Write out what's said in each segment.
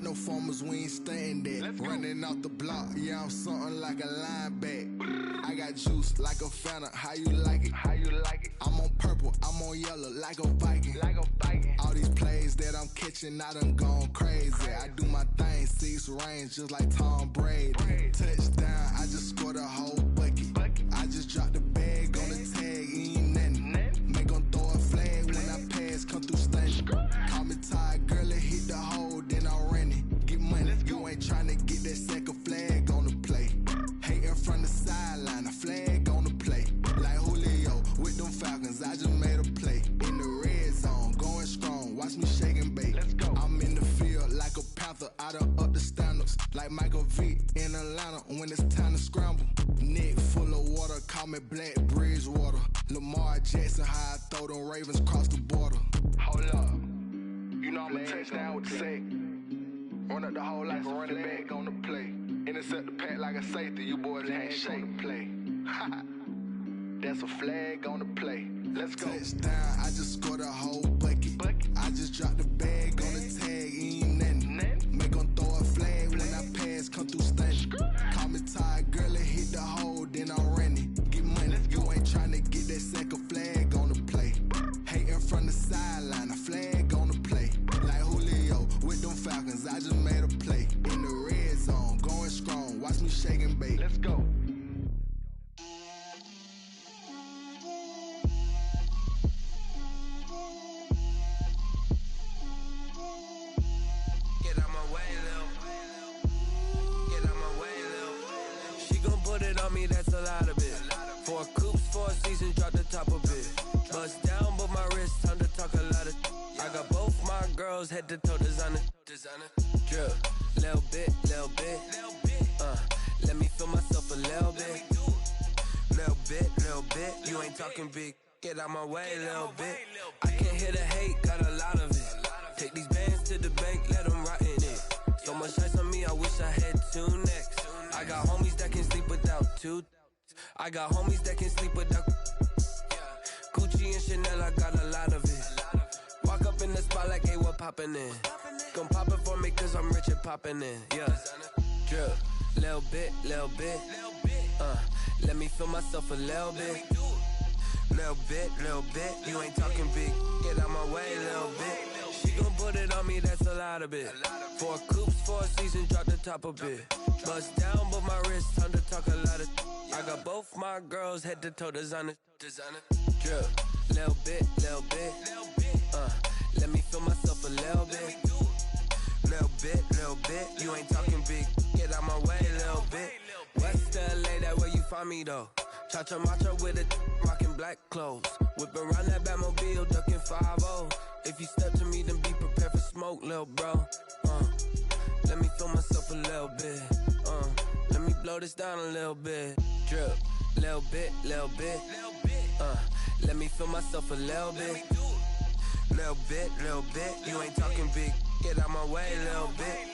no formals, we ain't staying there. Running off the block, yeah, I'm something like a linebacker. I got juice like a Fanta, how you like it? How you like it? I'm on purple, I'm on yellow, like a Viking. Like a Viking. All these plays that I'm catching, I done gone crazy. I do my thing, 6 range, just like Tom Brady. Touchdown, I just scored a whole bucket. I just dropped the bag on the tag, ain't nothing. Make 'em throw a flag when I pass, come through stunning. Call me tired, girl, it hit the hole, then I ran it. Get money, you ain't tryna get that second flag on the play. Hating from the sideline, a flag on the play. Like Julio with them Falcons, I just made a play. In the red zone, going strong, watch me shake and bake. I'm in the field like a panther, I done up the standards. Like Michael Vick in Atlanta when it's time to scramble. Neck full of water, call me Black Bridgewater. Lamar Jackson, how I throw them Ravens across the border. Hold up, you know I'm a touchdown with the sack. Run up the whole like a running back on the play. Intercept the pack like a safety, you boys ain't shake the play. That's a flag on the play. Let's go. Touchdown, I just scored a whole bucket. I just dropped the bag on the tag, ain't nothing. Make 'em throw a flag when I pass, come through stunning. Call me tired, girl, it hit the hole, then I ran it. Get money, you ain't tryna get that second flag on the play. Hating from the sideline, a flag on the play. Like Julio with them Falcons, I just made a play. In the red zone, going strong, watch me shake and bake. Let's go. Get out my way, Lil. Get out my way, Lil. She gon' put it on me, that's a lot of it. 4 coops, 4 seasons, drop the top of it. Bust down, but my wrist, time to talk a lot of. I got both my girls, head to toe designer. Drip, little bit. Let me feel myself a little bit. Little bit. You ain't talking big. Get out my way, little bit. I can't hear the hate, got a lot of it. Take these bands to the bank, let them rot in it. So much ice on me, I wish I had 2 necks. I got homies that can sleep without 2. I got homies that can sleep without Gucci and Chanel, I got a lot of it. Walk up in the spot like, hey, what poppin' in? Gon' pop it for me cause I'm rich and poppin' in, yeah. Drip, little bit. Let me feel myself a little bit. Little bit. You ain't talking big. Get out my way, little bit. She gon' put it on me, that's a lot of it. 4 coops, 4 seasons, drop the top of it. Bust down, but my wrist, time to talk a lot of. I got both my girls, head to toe designer. Drip, little bit. Let me feel myself a little bit. Little bit. You ain't talking big. Get out my way, little bit. West LA, that where you find me though. Cha-cha matcha with a rockin' black clothes. Whip around that Batmobile, ducking 5-0. If you step to me, then be prepared for smoke, lil' bro. Let me feel myself a little bit. Let me blow this down a little bit. Drip, little bit. Let me feel myself a little bit. Little bit. You ain't talking big. Get out my way, little bit.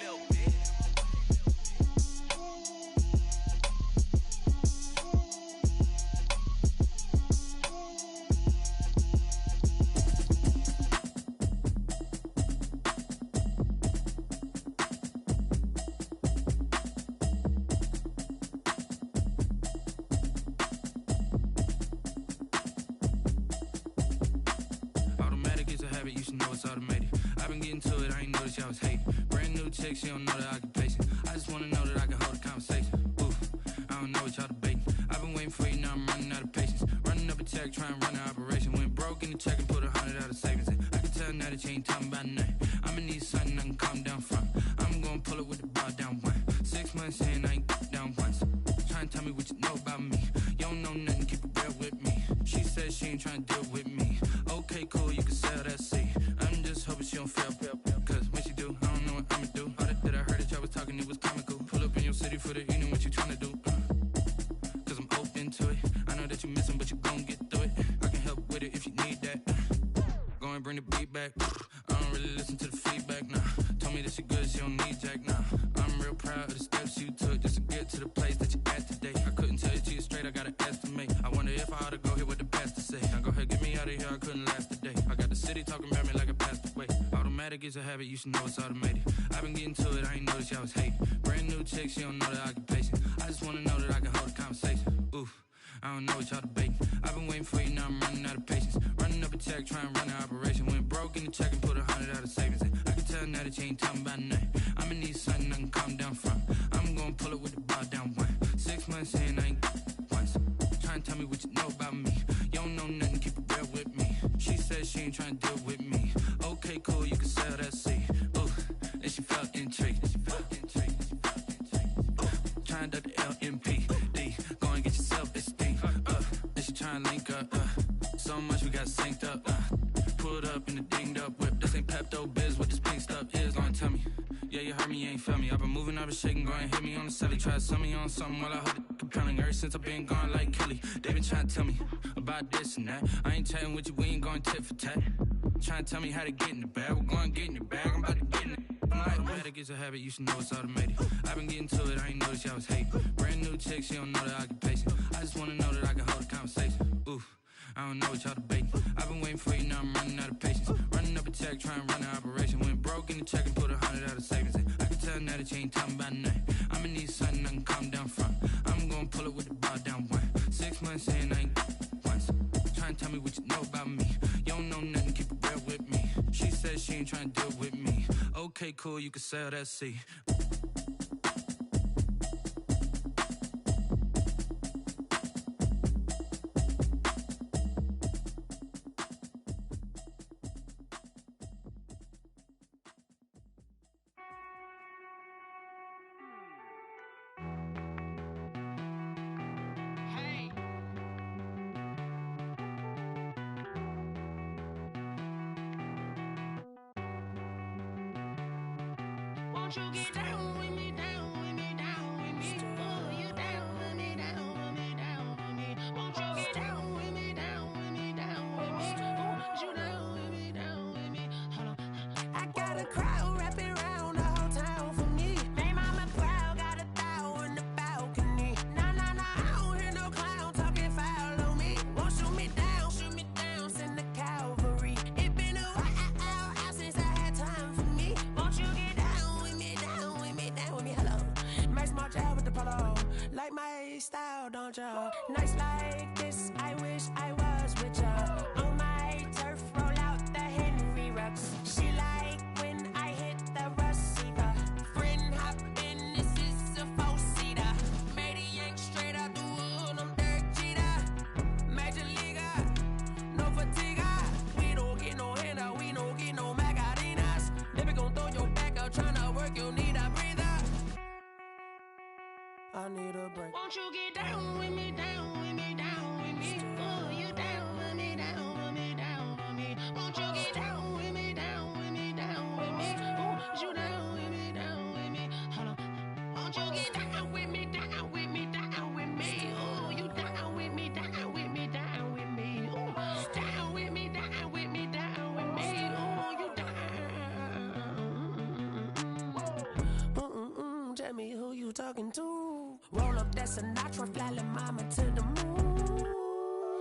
She don't know the occupation. I just wanna know that I can hold a conversation. Oof, I don't know what y'all debating. I've been waiting for you, now I'm running out of patience. Running up a check, trying to run an operation. Went broke in the check and put 100 out of savings in. I can tell now that you ain't talking about nothing. I'ma need something I can calm down from. I'm gonna pull it with the bar down one. 6 months in, I ain't down once. Trying to tell me what you know about me. You don't know nothing, keep it real with me. She said she ain't trying to deal with me. Okay, cool, you can sell that seat. I'm just hoping she don't fail. Cause when she do, I don't know what I'ma do. All that I heard that y'all was talking, it was comical. Pull up in your city for the evening, what you tryna do? Cause I'm open to it. I know that you missing, but you gon' get through it. I can help with it if you need that. Go and bring the beat back. I don't really listen to the feedback, nah. Told me that she good, she don't need Jack, nah. I'm real proud of the steps you took just to get to the place that you at today. I couldn't tell you to you straight, I gotta estimate. I wonder if I ought to go hear what the pastor say. Now go ahead, get me out of here, I couldn't last a day. I got the city talking about me like a passed away. Automatic automatic, it's a habit, you should know it's automated. I've been getting to it, I ain't noticed y'all was hating. Brand new chick, she don't know the occupation. I just wanna know that I can hold a conversation. Oof, I don't know what y'all debating. I've been waiting for you, now I'm running out of patience. Running up a check, trying to run an operation. Went broke in the check and put 100 out of savings in. I can tell now that you ain't talking about nothing. I'ma need something I can calm down from. I'm gonna pull it with the bar down one. 6 months in, I ain't once. Trying to tell me what you know about me. You don't know nothing, keep it real with me. She said she ain't trying to deal with me. Okay, cool, you can sell that seed. Ooh, and she felt intrigued. Trying to the LMPD. Go and get your self-esteem. And she trying to link up. So much we got synced up. Pulled up in the dinged up whip. This ain't Pepto-Biz, what this pink stuff is. Go and tell me. Yeah, you heard me, you ain't felt me. I've been moving, I've been shaking, go and hit me on the celly. Try to sell me on something while I hold it compelling. Ever since I've been gone like Kelly, they been trying to tell me about this and that. I ain't chatting with you, we ain't going tit for tat. Trying to tell me how to get in the bag. We're going to get in the bag, I'm about to get in it. I'm like, automatic, it's a habit, you should know it's automated. I've been getting to it, I ain't noticed y'all was hating. Brand new chick, she don't know the occupation. I just wanna know that I can hold a conversation. Oof, I don't know what y'all debating. I've been waiting for you, now I'm running out of patience. Running up a check, trying to run an operation. Went broke in the check and put 100 out of savings in. I can tell now that you ain't talking about nothing. I'ma need something I can calm down from. I'm gonna pull it with the bar down one. 6 months in, I ain't once. Trying to tell me what you know about me. You don't know nothing, keep it real with me. She said she ain't trying to deal with me. Okay, cool, you can sell that seed. Won't you get down with me, down with me, down with me? Oh, you down with me, down with me, down with me. Won't you get down with me, down with me, down with me? Oh, you down with me, down with me? Hold on. I got a crowd wrapping around the whole town for me. They mama proud, got a thou in the balcony. Nah, nah, nah, I don't hear no clown talking foul on me. Won't shoot me down, send the cavalry. It been a while since I had time for me. Won't you get down with me, down with me, down with me? Hello. Max March out with the polo. Like my style, don't ya? Nights like this, I wish I was with ya. On my turf, roll out the Henry Rux. She like when I hit the receiver. Friend hop in, this is a four-seater. Made a yank straight out the wood, I'm Derek Jeter. Major leaguer, no fatigue. We don't get no handout, we don't get no Macarinas. Never gon' throw your back out, tryna work, you need a breather. I need a break. Won't you get down with me, down with me, down with me? Oh, you down with me, down with me, down with me? Won't you get down with me, down with me, down with me? Oh, you down with me, down with me? Hold on. Won't you get down with me, down with me, down with me? Oh, you down with me, down with me, down with me? Oh, down with me, down with me, down with me? Oh, you down. Tell me who you talking to. Roll up that Sinatra, fly la mama to the moon.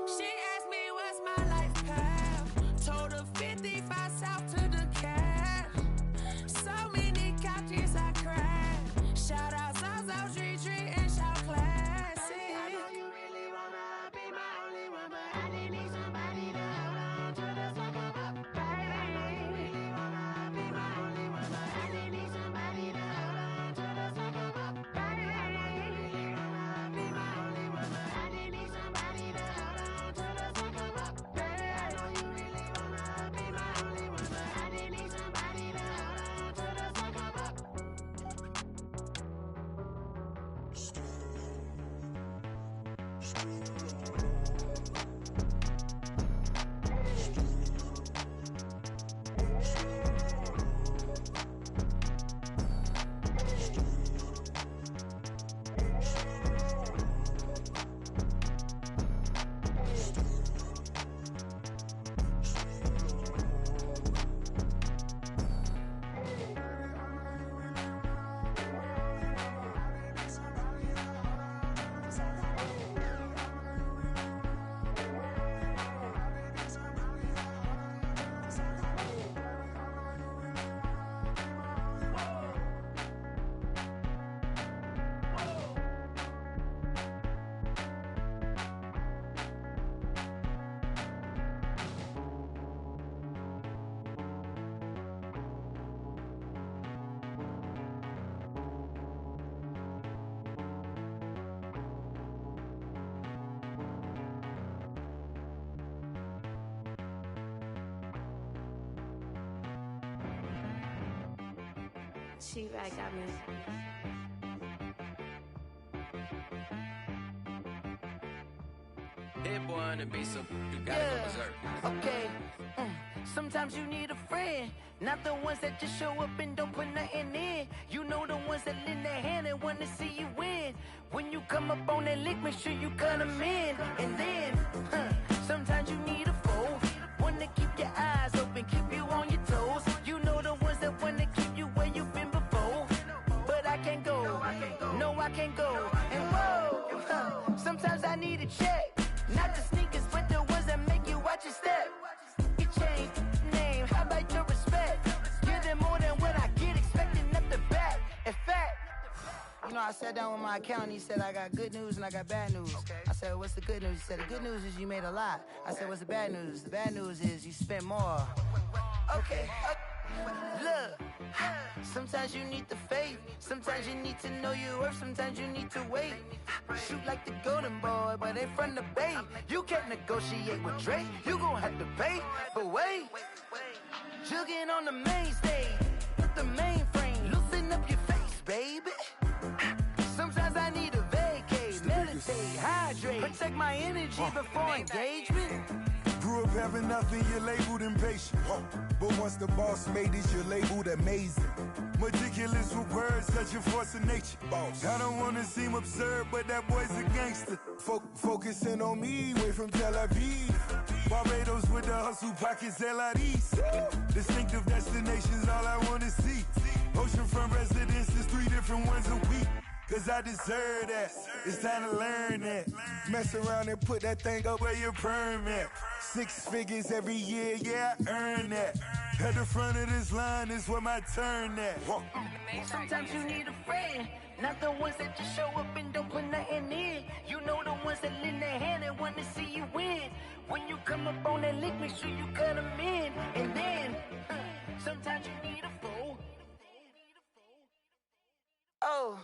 She asked me what's my life path. Told her 55 south to the cat. So many couches I cried. Shout out South Street and shout classic. I know you really wanna be my only one, but I didn't need somebody to hold on to the second up. Baby, I know you really wanna be my only one, but I didn't need somebody to hold on to the second up. Baby, I know you really wanna be my only one, but I didn't need somebody to She right got me. Hit boy on the beat, so you gotta go berserk. Okay. Sometimes you need a friend, not the ones that just show up and don't put nothing in. You know the ones that lend their hand and wanna see you win. When you come up on that lick, make sure you cut them in. And then, sometimes you need a foe, one to keep your eyes open, keep you on your toes. You know the ones that wanna keep you where you've been before. But I can't go, no I can't go. And whoa, sometimes I need a check. Not the sneakers, but the ones that make you watch your step. You change name, how about your respect? Give them more than what I get, expecting up the back. In fact, you know, I sat down with my accountant, he said, I got good news and I got bad news. I said, what's the good news? He said, the good news is you made a lot. I said, what's the bad news? The bad news is you spent more. Okay. Look, sometimes you need the faith, sometimes you need to know your worth, sometimes you need to wait. Shoot like the golden boy, but ain't from the bay. You can't negotiate with Drake, you gon' have to pay. But wait, jugging on the main stage, with the mainframe, loosen up your face, baby. Sometimes I need a vacate, meditate, hydrate, protect my energy before engagement. Grew up having nothing, you're labeled impatient. But once the boss made it, you're labeled amazing. Meticulous with words, such a force of nature. Boss. I don't wanna seem absurd, but that boy's a gangster. Focusing on me, way from Tel Aviv. Barbados with the hustle pockets, LIDs. Distinctive destinations, all I wanna see. Oceanfront residences, 3 different ones a week. Cause I deserve that, it's time to learn that. Mess around and put that thing up where your perm at. 6 figures every year, yeah, I earn that. At the front of this line is where my turn at. Sometimes you need a friend, not the ones that just show up and don't put nothing in. You know the ones that lend their hand and wanna see you win. When you come up on that lick, make sure you cut them in. And then, sometimes you need a foe. Oh.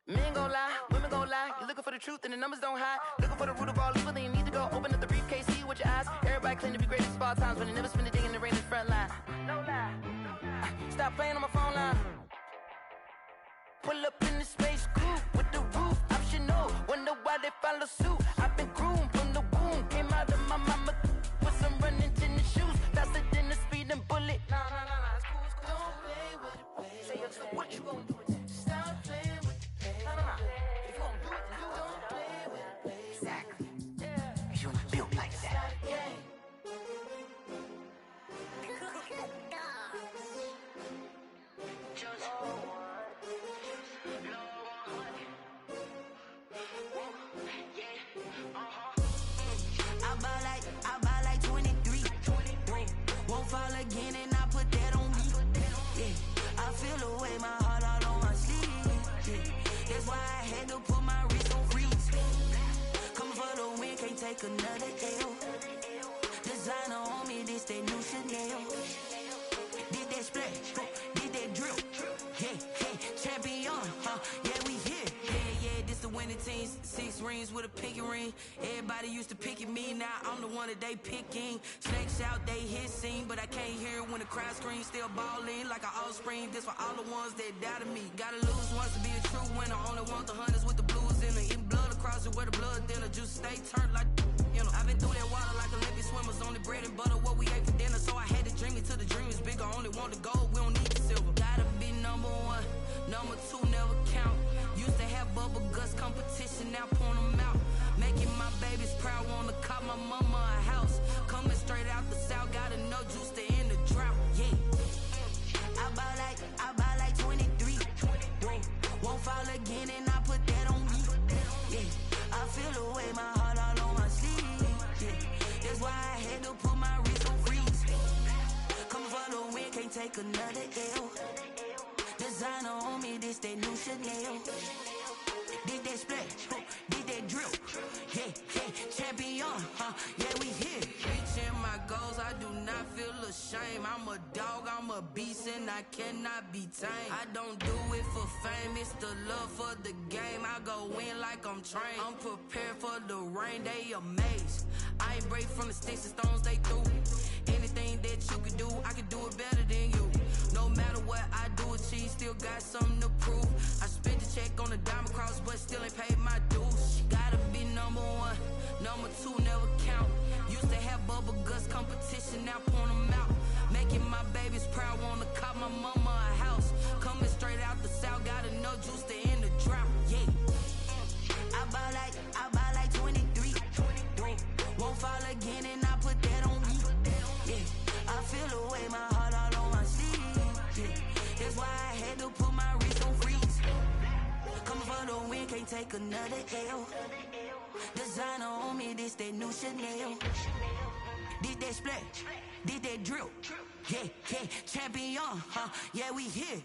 Men gon' lie, women gon' lie. You're looking for the truth and the numbers don't hide. Looking for the root of all evil, then you need to go open up the briefcase, see with your eyes. Everybody claim to be great at all times, but they never spend a day in the rain in the front line. No lie. Stop playing on my phone line. Pull up in the space coupe with the roof optional. Wonder why they follow suit. I've been groomed from the womb. Came out of my mama with some running tennis shoes. Faster than the speeding bullet. Nah, it's cool, it's cool. Don't play with it, baby. Say, what you gon' do? Stop playing. If you gon' do it, then don't play with it, baby. Exactly. Yeah. You built like that. I buy like 23. Won't fall again and I put that on me. Yeah. I feel the way my heart all on my sleeve. Yeah. That's why I had to put my wrist on freeze. Coming for the win, can't take another L. Designer on me, this that new Chanel. Did that splash, did that drill. Yeah, champion, yeah, we here. Yeah, this the winning team. 6 rings with a pinky ring. Everybody used to pick at me, now I'm the one that they picking. Snakes out, they hit scene, but I can't hear it when the crowd screams. Still balling like an offspring. This for all the ones that doubted me. Gotta lose once to be a true winner. Only want the hunters with the blues in it. Eating blood across it where the blood thinner. Juice stay turned like, you know. I've been through that water like Olympic swimmers. Only bread and butter, what we ate for dinner. So I had to dream it till the dream is bigger. Only want the gold, we don't need the silver. Gotta be number 1, number 2 never count. Used to have bubble guts competition, now point them out. Making my babies proud, wanna cop my mama a house. Coming straight out the south, gotta know juice to end the drought. Yeah. I buy like 23. Won't fall again and I put that on me. Yeah. I feel the way my heart all on my sleeve. Yeah. That's why I had to put my wrist on freeze. Coming for the win, can't take another L. Designer on me, this that new Chanel. Did that splash, did that drill. Yeah, champion, yeah, we here. Reaching my goals, I do not feel ashamed. I'm a dog, I'm a beast, and I cannot be tamed. I don't do it for fame, it's the love for the game. I go in like I'm trained. I'm prepared for the rain, they amazed. I ain't break from the sticks and stones they threw. Anything that you can do, I can do it better than you. No matter what I do, achieve, still still got something to prove. I spent the check on the diamond cross, but still ain't paid my dues. Gotta be number one, number two never count. Used to have bubble guts competition, now point them out. Making my babies proud, wanna cop my mama a house. Coming straight out the south, got enough juice to end the drought. Yeah. I buy like 23. Won't fall again and I put that on me. Yeah. I feel the way, my heart all on my sleeve. Yeah. That's why I had to put my wrist on freeze. Coming for the win, can't take another L. Designer on me, this that new Chanel. Did that splash, did that drill. Yeah, yeah, champion, huh? Yeah, we here.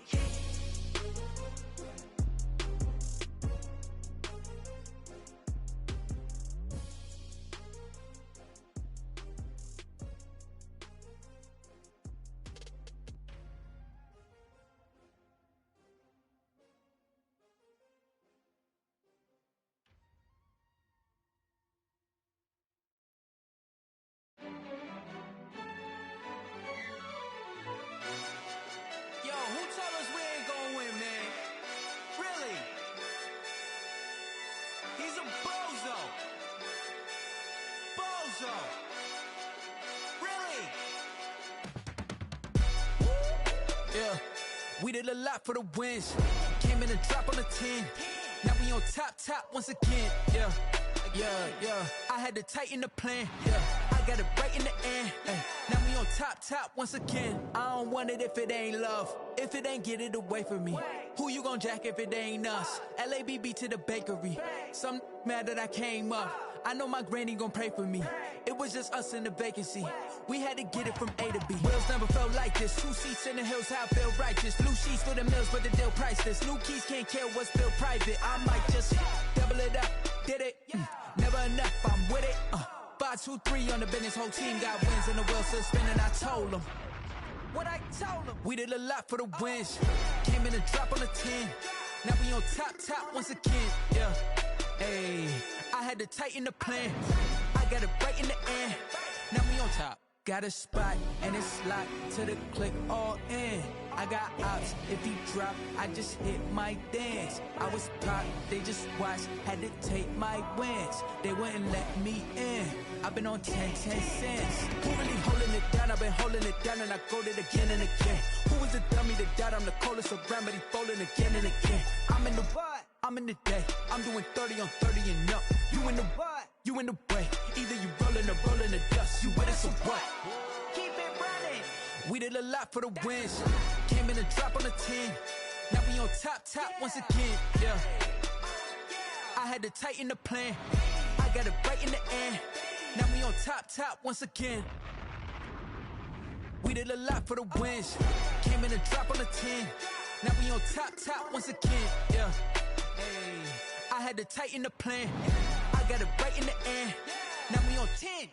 Yeah, we did a lot for the wins. Came in and drop on the 10. Now we on top once again. Yeah. I had to tighten the plan. Yeah, I got it right in the end. Now we on top once again. I don't want it if it ain't love. If it ain't, get it away from me. Who you gon' jack if it ain't us? LABB to the bakery. Some mad that I came up. I know my granny gon' pray for me. It was just us in the vacancy. We had to get it from A to B. Wheels never felt like this. 2 seats in the hills, how I feel righteous. Blue sheets for the mills, but the deal priceless. New keys can't kill what's still private. I might just double it up. Did it? Never enough, I'm with it. 5, 2, 3 on the business. Whole team got wins and the wheels still spinning. I told them what I told them. We did a lot for the wins. Came in and drop on the 10. Now we on top once again. Yeah. Hey, I had to tighten the plan. I got it right in the end. Now we on top. Got a spot and it's locked to the click all in. I got ops, if he drop, I just hit my dance. I was popped, they just watched, had to take my wins. They wouldn't let me in. I've been on 10 cents. Who really holding it down? I've been holding it down and I go it again and again. Who was the dummy that died? I'm the coldest around, but he folding again and again. I'm in the what? I'm in the day. I'm doing 30 on 30 and up. You in the what? You in the way. Either you rolling or rolling the dust. You with us or what? Keep it running. We did a lot for the wins. Came in and drop on the 10. Now we on top once again. Yeah. I had to tighten the plan. I got it right in the end. Now we on top once again. We did a lot for the wins. Came in and drop on the 10. Now we on top once again. Yeah. Hey, I had to tighten the plan. I got it right in the end. Now we on 10.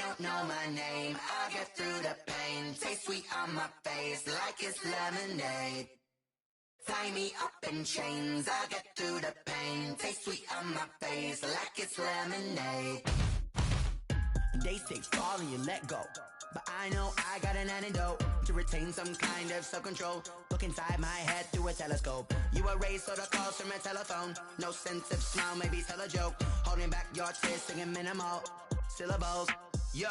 don't know my name. I'll get through the pain. Taste sweet on my face like it's lemonade. Tie me up in chains. I'll get through the pain. Taste sweet on my face like it's lemonade. They say fall and you let go, but I know I got an antidote to retain some kind of self-control. Look inside my head through a telescope. You erase all the calls from a telephone. No sense of smile, maybe tell a joke. Holding back your tears, singing minimal syllables. Yo,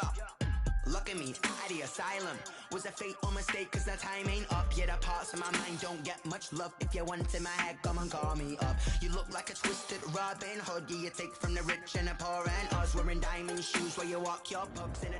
look at me, out the asylum. Was a fate or mistake, cause the time ain't up. Yet the parts of my mind don't get much love. If you want in my head, come and call me up. You look like a twisted Robin Hood. Yeah, you take from the rich and the poor and us. Wearing diamond shoes where you walk your pugs in a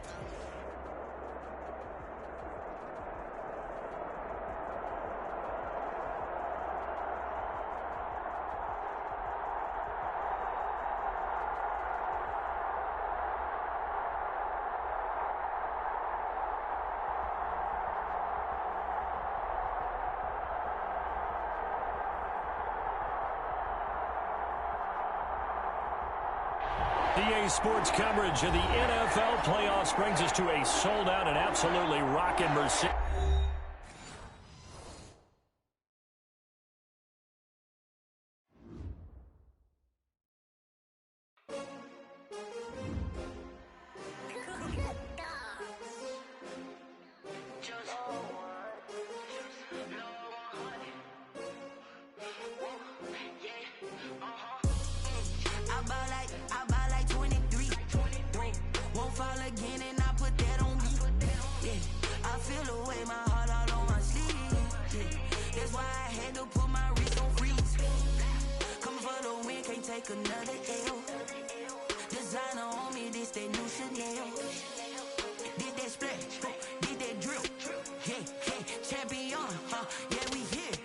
EA Sports coverage of the NFL playoffs brings us to a sold-out and absolutely rocking Mercedes. another L. Designer on me, this that new Chanel. Did that splash, did that drill. Yeah, champion, yeah, we here.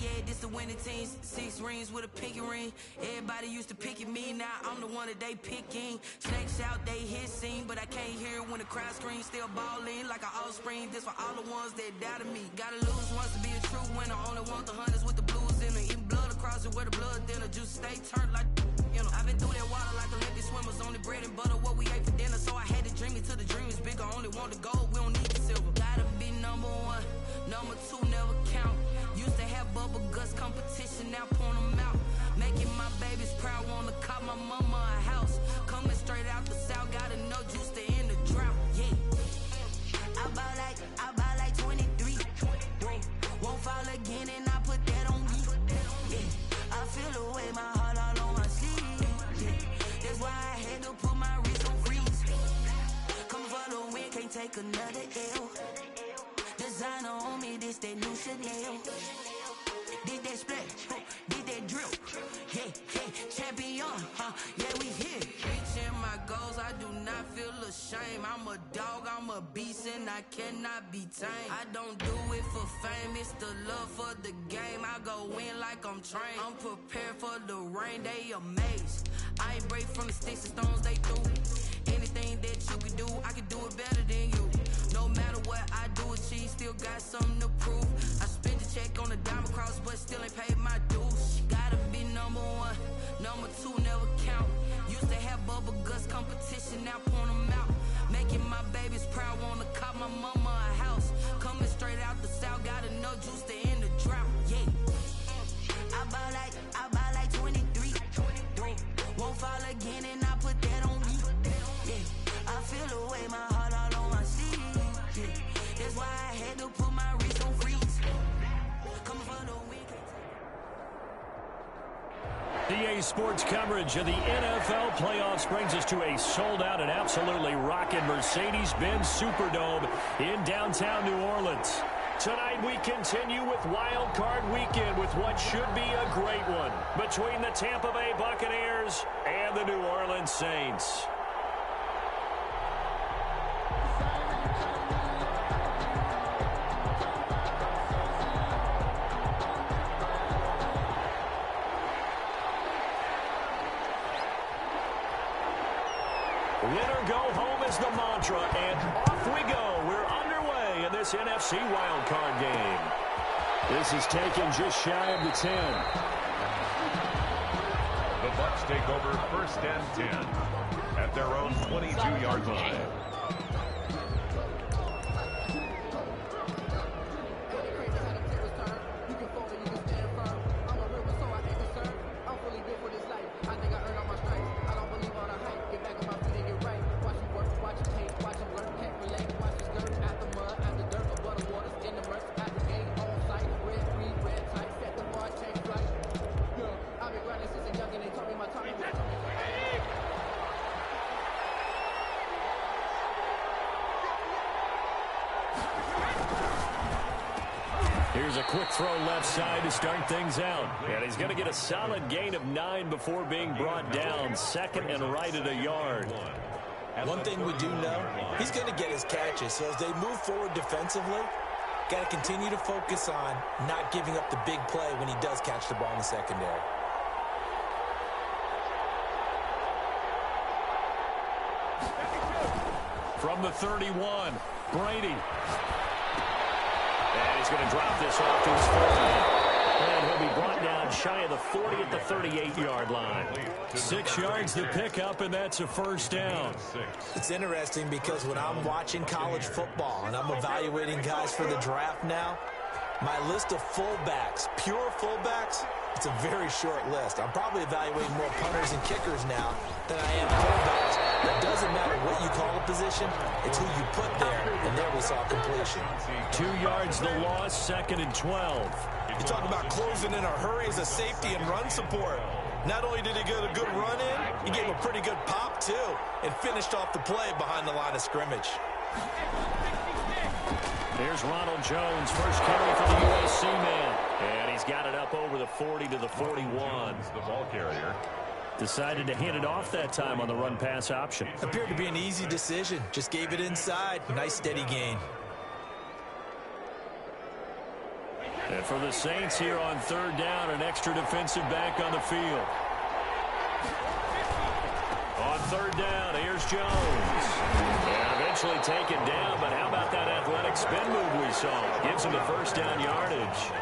Yeah, this the winning team. 6 rings with a pinky ring. Everybody used to pick at me, now I'm the one that they picking. Snakes out, they hit scene, but I can't hear it when the crowd screams. Still balling like an offspring. This for all the ones that doubted me. Gotta lose once to be a true winner. Only want the hunters with the blues in it. Eating blood across it where the blood dinner. Juice stay turned like, you know. I've been through that water like Olympic swimmers. Only bread and butter, what we ate for dinner. So I had to dream it till the dream is bigger. Only want the gold, we don't need the silver. Gotta be number 1, number 2 never count. Used to have bubble guts competition, now point them out. Making my babies proud, wanna call my mama a house. Coming straight out the south, gotta know juice to end the drought. Yeah, I buy like 23. Won't fall again and I put that on me. Yeah, I feel the way, my heart all on my sleeve. Yeah, that's why I had to put my wrist on freeze. Come for the win, can't take another L. Designer on me, this that new Chanel. Did that splash, did that drill. Yeah, champion, yeah, we here. Reaching my goals, I do not feel ashamed. I'm a dog, I'm a beast, and I cannot be tamed. I don't do it for fame, it's the love for the game. I go in like I'm trained. I'm prepared for the rain, they amazed. I ain't break from the sticks and stones they threw. Anything that you can do, I can do it better than you. No matter what I do, achieve, still got something to prove. I spent the check on the diamond cross, but still ain't paid my dues. Gotta be number 1, number 2 never count. Used to have bubble guts competition, now point them out. Making my babies proud, wanna call my mama a house. Coming straight out the south, gotta know juice to end the drought. Yeah, I buy like 23. Won't fall again and I put that on me. Yeah, I feel the way, my heart all on my sleeve. Yeah, that's why I had to put my wrist on freeze. Coming for the win. EA Sports coverage of the NFL playoffs brings us to a sold-out and absolutely rocking Mercedes-Benz Superdome in downtown New Orleans. Tonight we continue with Wild Card Weekend with what should be a great one between the Tampa Bay Buccaneers and the New Orleans Saints. Winner go home is the mantra, and off we go. We're underway in this NFC wildcard game. This is taken just shy of the 10. The Bucs take over 1st and 10 at their own 22-yard line. Here's a quick throw left side to start things out. And he's going to get a solid gain of 9 before being brought down. Second and right at a yard. One thing we do know, he's going to get his catches. So as they move forward defensively, got to continue to focus on not giving up the big play when he does catch the ball in the secondary. From the 31, Brady. And he's going to drop this off to his 40. And he'll be brought down shy of the 40 at the 38-yard line. 6 yards to pick up, and that's a first down. It's interesting because when I'm watching college football and I'm evaluating guys for the draft now, my list of fullbacks, pure fullbacks, it's a very short list. I'm probably evaluating more punters and kickers now than I am fullbacks. It doesn't matter what you call a position, it's who you put there, and there we saw completion. 2 yards the loss, second and 12. You talk about closing in a hurry as a safety and run support. Not only did he get a good run in, he gave a pretty good pop, too, and finished off the play behind the line of scrimmage. There's Ronald Jones, first carry for the USC man. And he's got it up over the 40 to the 41. The ball carrier. Decided to hand it off that time on the run-pass option. Appeared to be an easy decision. Just gave it inside. Nice steady gain. And for the Saints here on third down, an extra defensive back on the field. On third down, here's Jones. And eventually taken down, but how about that athletic spin move we saw? Gives him the first down yardage.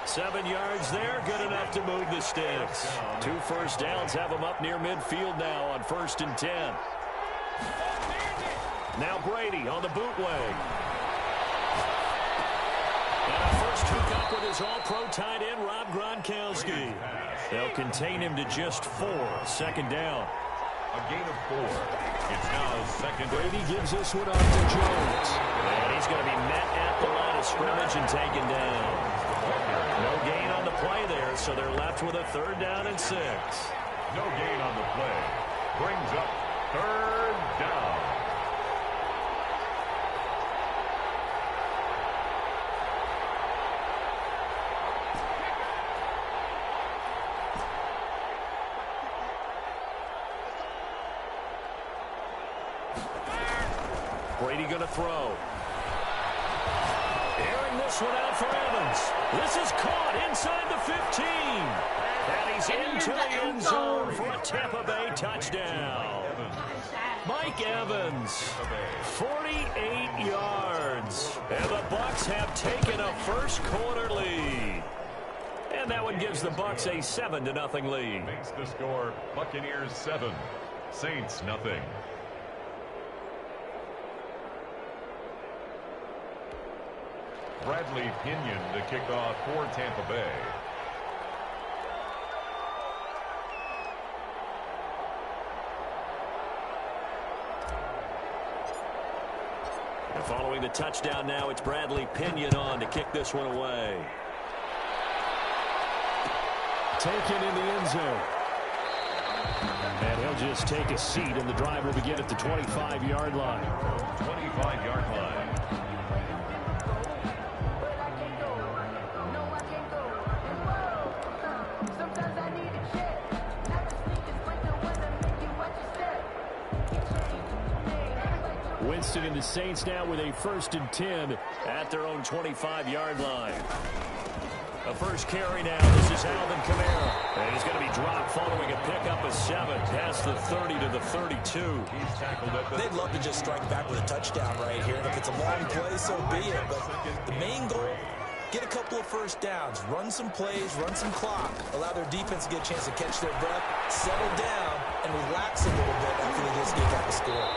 7 yards there, good enough to move the sticks. 2 first downs have him up near midfield now on 1st and 10. Now Brady on the bootleg. And a first hookup with his all-pro tight end, Rob Gronkowski. They'll contain him to just 4. Second down. A gain of 4. It's now second. Brady gives this one off to Jones. And he's going to be met at the line of scrimmage and taken down. No gain on the play there, so they're left with a third down and 6. No gain on the play. Brings up third down. Brady going to throw. Airing this one out for Evans. This is caught inside the 15. And he's into the end zone for a Tampa Bay touchdown. Mike Evans, 48 yards. And the Bucs have taken a first quarter lead. And that one gives the Bucs a 7-0 lead. Makes the score Buccaneers 7, Saints nothing. Bradley Pinion to kick off for Tampa Bay. And following the touchdown now, it's Bradley Pinion on to kick this one away. Taken in the end zone. And he'll just take a seat, and the drive will begin at the 25-yard line. 25-yard line. Winston and the Saints now with a 1st and 10 at their own 25-yard line. A first carry now. This is Alvin Kamara. And he's going to be dropped following a pickup of 7 past the 30 to the 32. He's tackled at the... They'd love to just strike back with a touchdown right here. And if it's a long play, so be it. But the main goal, get a couple of first downs, run some plays, run some clock, allow their defense to get a chance to catch their breath, settle down, and relax a little bit after they just get out the score.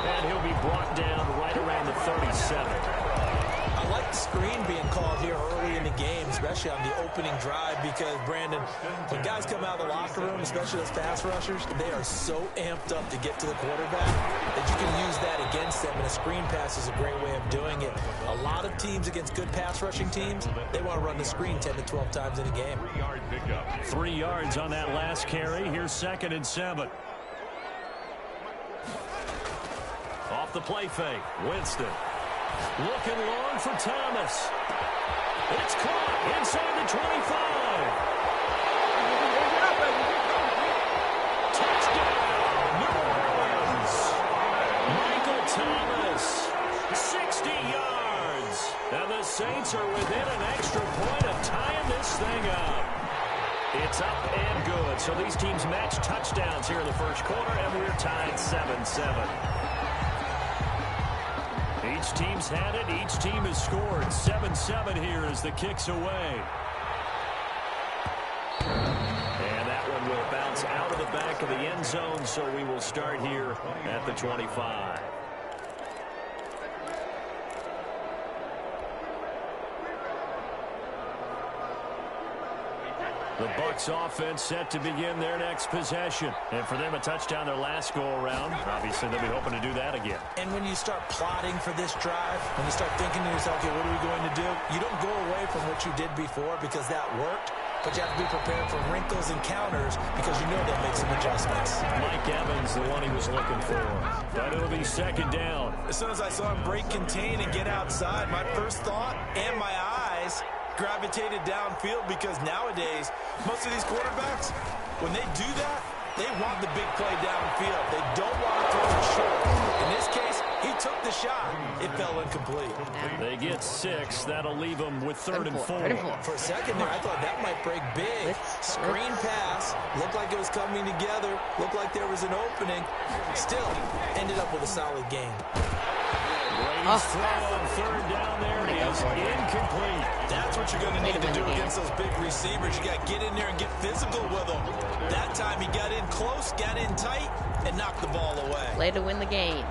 And he'll be brought down right around the 37. I like the screen being called here early in the game, especially on the opening drive, because, Brandon, when guys come out of the locker room, especially those pass rushers, they are so amped up to get to the quarterback that you can use that against them, and a screen pass is a great way of doing it. A lot of teams against good pass rushing teams, they want to run the screen 10 to 12 times in a game. 3 yards on that last carry. Here's 2nd and 7. Off the play fake, Winston. Looking long for Thomas. It's caught inside the 25. Touchdown, New Orleans. Michael Thomas, 60 yards. And the Saints are within an extra point of tying this thing up. It's up and good. So these teams match touchdowns here in the first quarter, and we're tied 7-7. Each team's had it. Each team has scored. 7-7 here as the kick's away. And that one will bounce out of the back of the end zone, so we will start here at the 25. The Bucs offense set to begin their next possession. And for them, a touchdown their last go-around. Obviously, they'll be hoping to do that again. And when you start plotting for this drive, when you start thinking to yourself, okay, what are we going to do? You don't go away from what you did before because that worked, but you have to be prepared for wrinkles and counters because you know they'll make some adjustments. Mike Evans, the one he was looking for. But it'll be 2nd down. As soon as I saw him break contain and get outside, my first thought and my eyes gravitated downfield, because nowadays, most of these quarterbacks, when they do that, they want the big play downfield. They don't want to throw it short. In this case, he took the shot. It fell incomplete. They get 6. That'll leave them with 3rd and 4. For a second there, I thought that might break big. Screen pass. Looked like it was coming together. Looked like there was an opening. Still, ended up with a solid game. Brady's throw on 3rd down there is incomplete. That's what you're going to need to do against those big receivers. You got to get in there and get physical with them. That time he got in close, got in tight, and knocked the ball away. Play to win the game.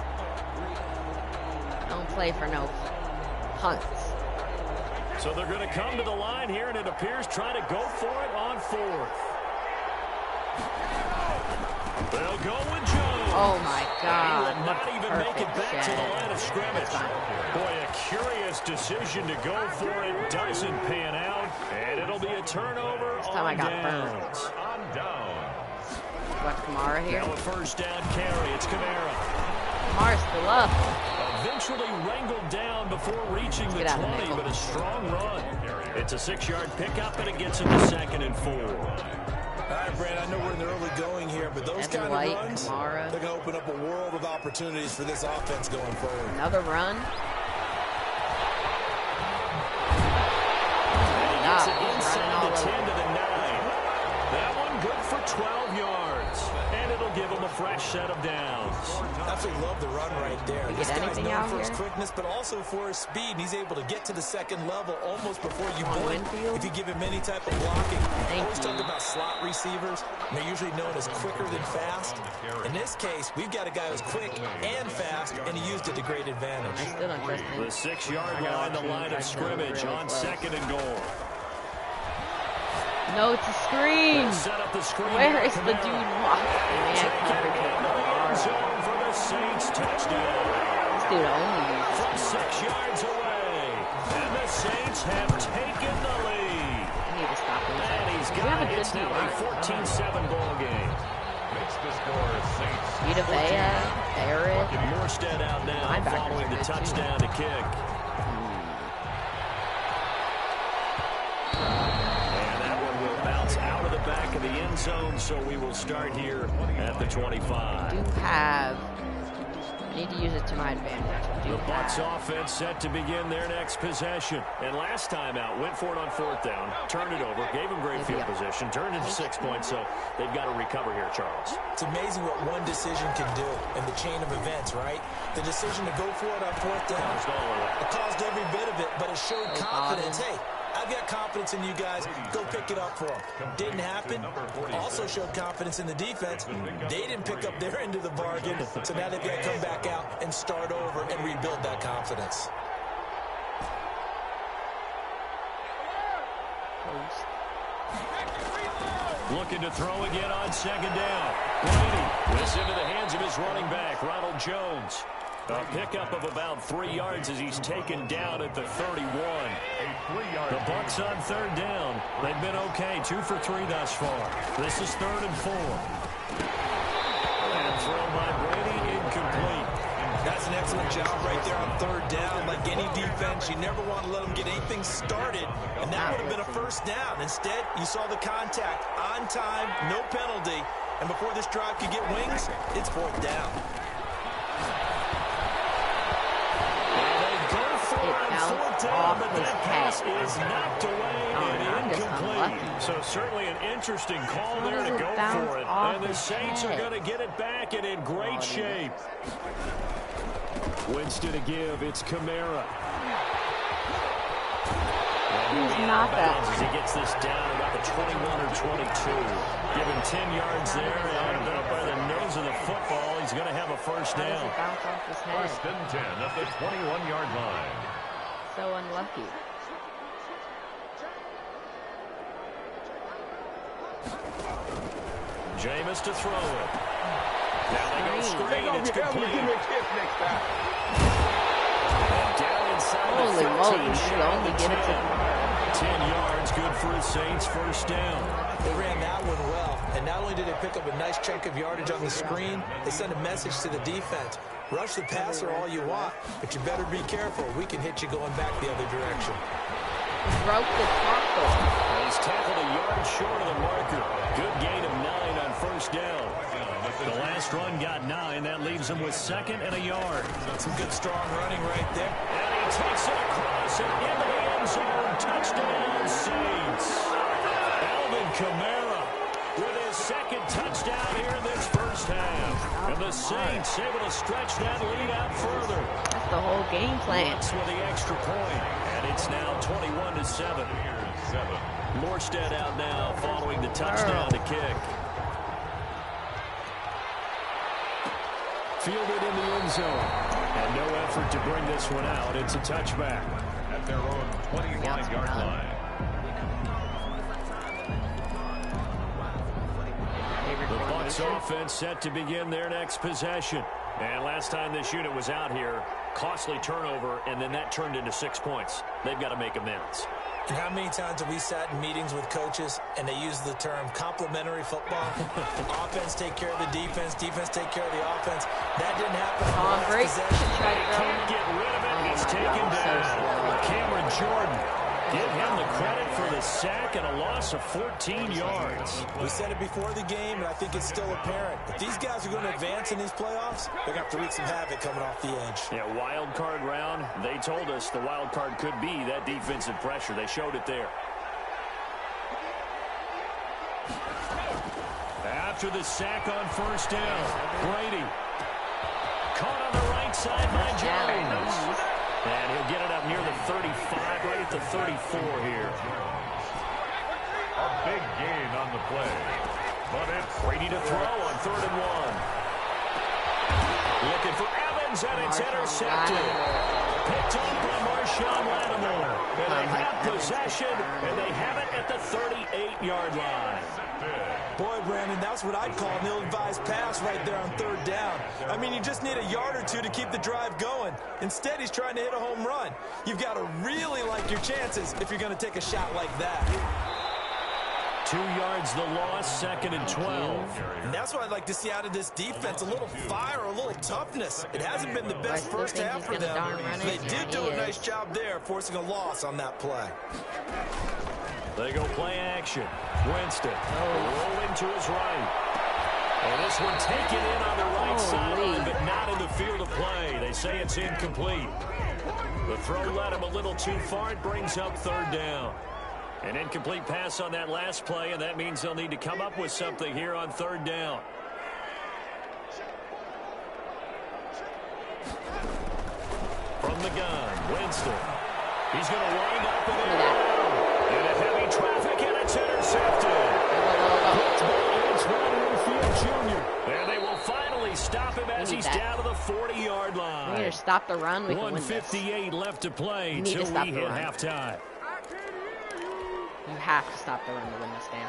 Don't play for no punts. So they're going to come to the line here, and it appears trying to go for it on 4th. They'll go with Jones. Oh, my God. He will not even make it back to the line of scrimmage. Boy, a curious decision to go for it. Doesn't pan out, and it'll be a turnover on downs. What, Kamara here? Now a 1st down carry. It's Kamara. Kamara's still up. Eventually wrangled down before reaching the 20, but a strong run. It's a 6-yard pickup, and it gets him to 2nd and 4. All right, Brad, I know we're in the early going here, but those kind of runs, Kamara. They're going to open up a world of opportunities for this offense going forward. Another run. It's inside the 10 to the 9. That one good for 12 yards. And it'll give him a fresh set of downs. Absolutely love the run right there. This guy's known for his quickness, but also for his speed. And he's able to get to the 2nd level almost before you blink if you give him any type of blocking. I always talk about slot receivers. They're usually known as quicker than fast. In this case, we've got a guy who's quick and fast, and he used it to great advantage. The 6-yard line, the line of scrimmage on 2nd and goal. No, it's a screen. Set up the screen. Where is the dude walking? Zone for the Saints touchdown. This dude only uses from 6 yards away. And the Saints have taken the lead. I need to stop him. And he's got it. It's now a 14-7 ball game. Makes the score Saints. Vita Vea, Barrett. Morstead out now following the touchdown to kick. Out of the back of the end zone, so we will start here at the 25. Need to use it to my advantage. The Bucs offense set to begin their next possession. And last time out, went for it on 4th down, turned it over, gave them great field position, turned into 6 points, so they've got to recover here, Charles. It's amazing what one decision can do in the chain of events, right? The decision to go for it on 4th down, it caused every bit of it, but it showed confidence. Hey, I've I've got confidence in you guys. Go pick it up for them. Didn't happen. Also showed confidence in the defense. They didn't pick up their end of the bargain, so now they've got to come back out and start over and rebuild that confidence. Looking to throw again on second down. Brady this into the hands of his running back, Ronald Jones. A pickup of about 3 yards as he's taken down at the 31. The Bucs on third down. They've been okay, 2 for 3 thus far. This is 3rd and 4. And thrown by Brady, incomplete. That's an excellent job right there on third down. Like any defense, you never want to let them get anything started, and that would have been a first down. Instead, you saw the contact on time, no penalty, and before this drive could get wings, it's 4th down. Off his head. Is knocked away and incomplete. So certainly an interesting call there to go for it. And the Saints are going to get it back and in great shape. Winston to give. It's Kamara. He's not that. As he gets this down about the 21 or 22. Given 10 yards there and up by the nose of the football, he's going to have a first down. Bounce off his head. 1st and 10 at the 21-yard line. So unlucky. Jameis to throw it. Now they go screen. It's complete. And down inside Holy the 15. moly, you should only give it to 10 yards, good for the Saints. First down. They ran that one well, and not only did they pick up a nice chunk of yardage on the screen, they sent a message to the defense. Rush the passer all you want, but you better be careful. We can hit you going back the other direction. Broke the tackle. He's tackled a yard short of the marker. Good gain of 9 on first down. The last run got 9. That leaves him with 2nd and a yard. Some good strong running right there. And he takes it across and into the end zone. Touchdown, Saints. Alvin Kamara with his 2nd touchdown here in this first half. And the Saints able to stretch that lead out further. That's the whole game plan. Bucs with the extra point. And it's now 21-7. Morstead out now following the touchdown to kick. Fielded in the end zone. And no effort to bring this one out. It's a touchback. At their own 21-yard line. The Bucs offense set to begin their next possession. And last time this unit was out here, costly turnover, and then that turned into 6 points. They've got to make amends. And how many times have we sat in meetings with coaches and they use the term complementary football? Offense take care of the defense, defense take care of the offense. That didn't happen on the last possession. Can't get rid of it. He's taken down. Cameron Jordan. Give him the credit for the sack and a loss of 14 yards. We said it before the game, and I think it's still apparent. If these guys are going to advance in these playoffs, they're going to have to wreak some havoc coming off the edge. Yeah, wild card round. They told us the wild card could be that defensive pressure. They showed it there. After the sack on first down, Brady. Caught on the right side by Jones. And he'll get it up near the 35, right at the 34 here. A big gain on the play. But it's Brady to throw on 3rd and 1. Looking for Evans, and it's intercepted. Picked up by Marshawn Lattimore. And they have possession, and they have it at the 38-yard line. Boy, Brandon, that's what I'd call an ill-advised pass right there on 3rd down. I mean, you just need a yard or two to keep the drive going. Instead, he's trying to hit a home run. You've got to really like your chances if you're going to take a shot like that. 2 yards the loss, 2nd and 12. And that's what I'd like to see out of this defense, a little fire, a little toughness. It hasn't been the best first half for them. They did do a nice job there, forcing a loss on that play. They go play action. Winston rolling to his right. And this one taken in on the right sideline, but not in the field of play. They say it's incomplete. The throw led him a little too far. It brings up 3rd down. An incomplete pass on that last play, and that means they'll need to come up with something here on 3rd down. From the gun, Winston. He's going to wind up in it. Into heavy traffic, and it's intercepted. It's Winfield Jr. And they will finally stop him as he's down to the 40-yard line. We need to stop the run. We can win this. 1:58 left to play till we hit halftime. You have to stop the run to win this game.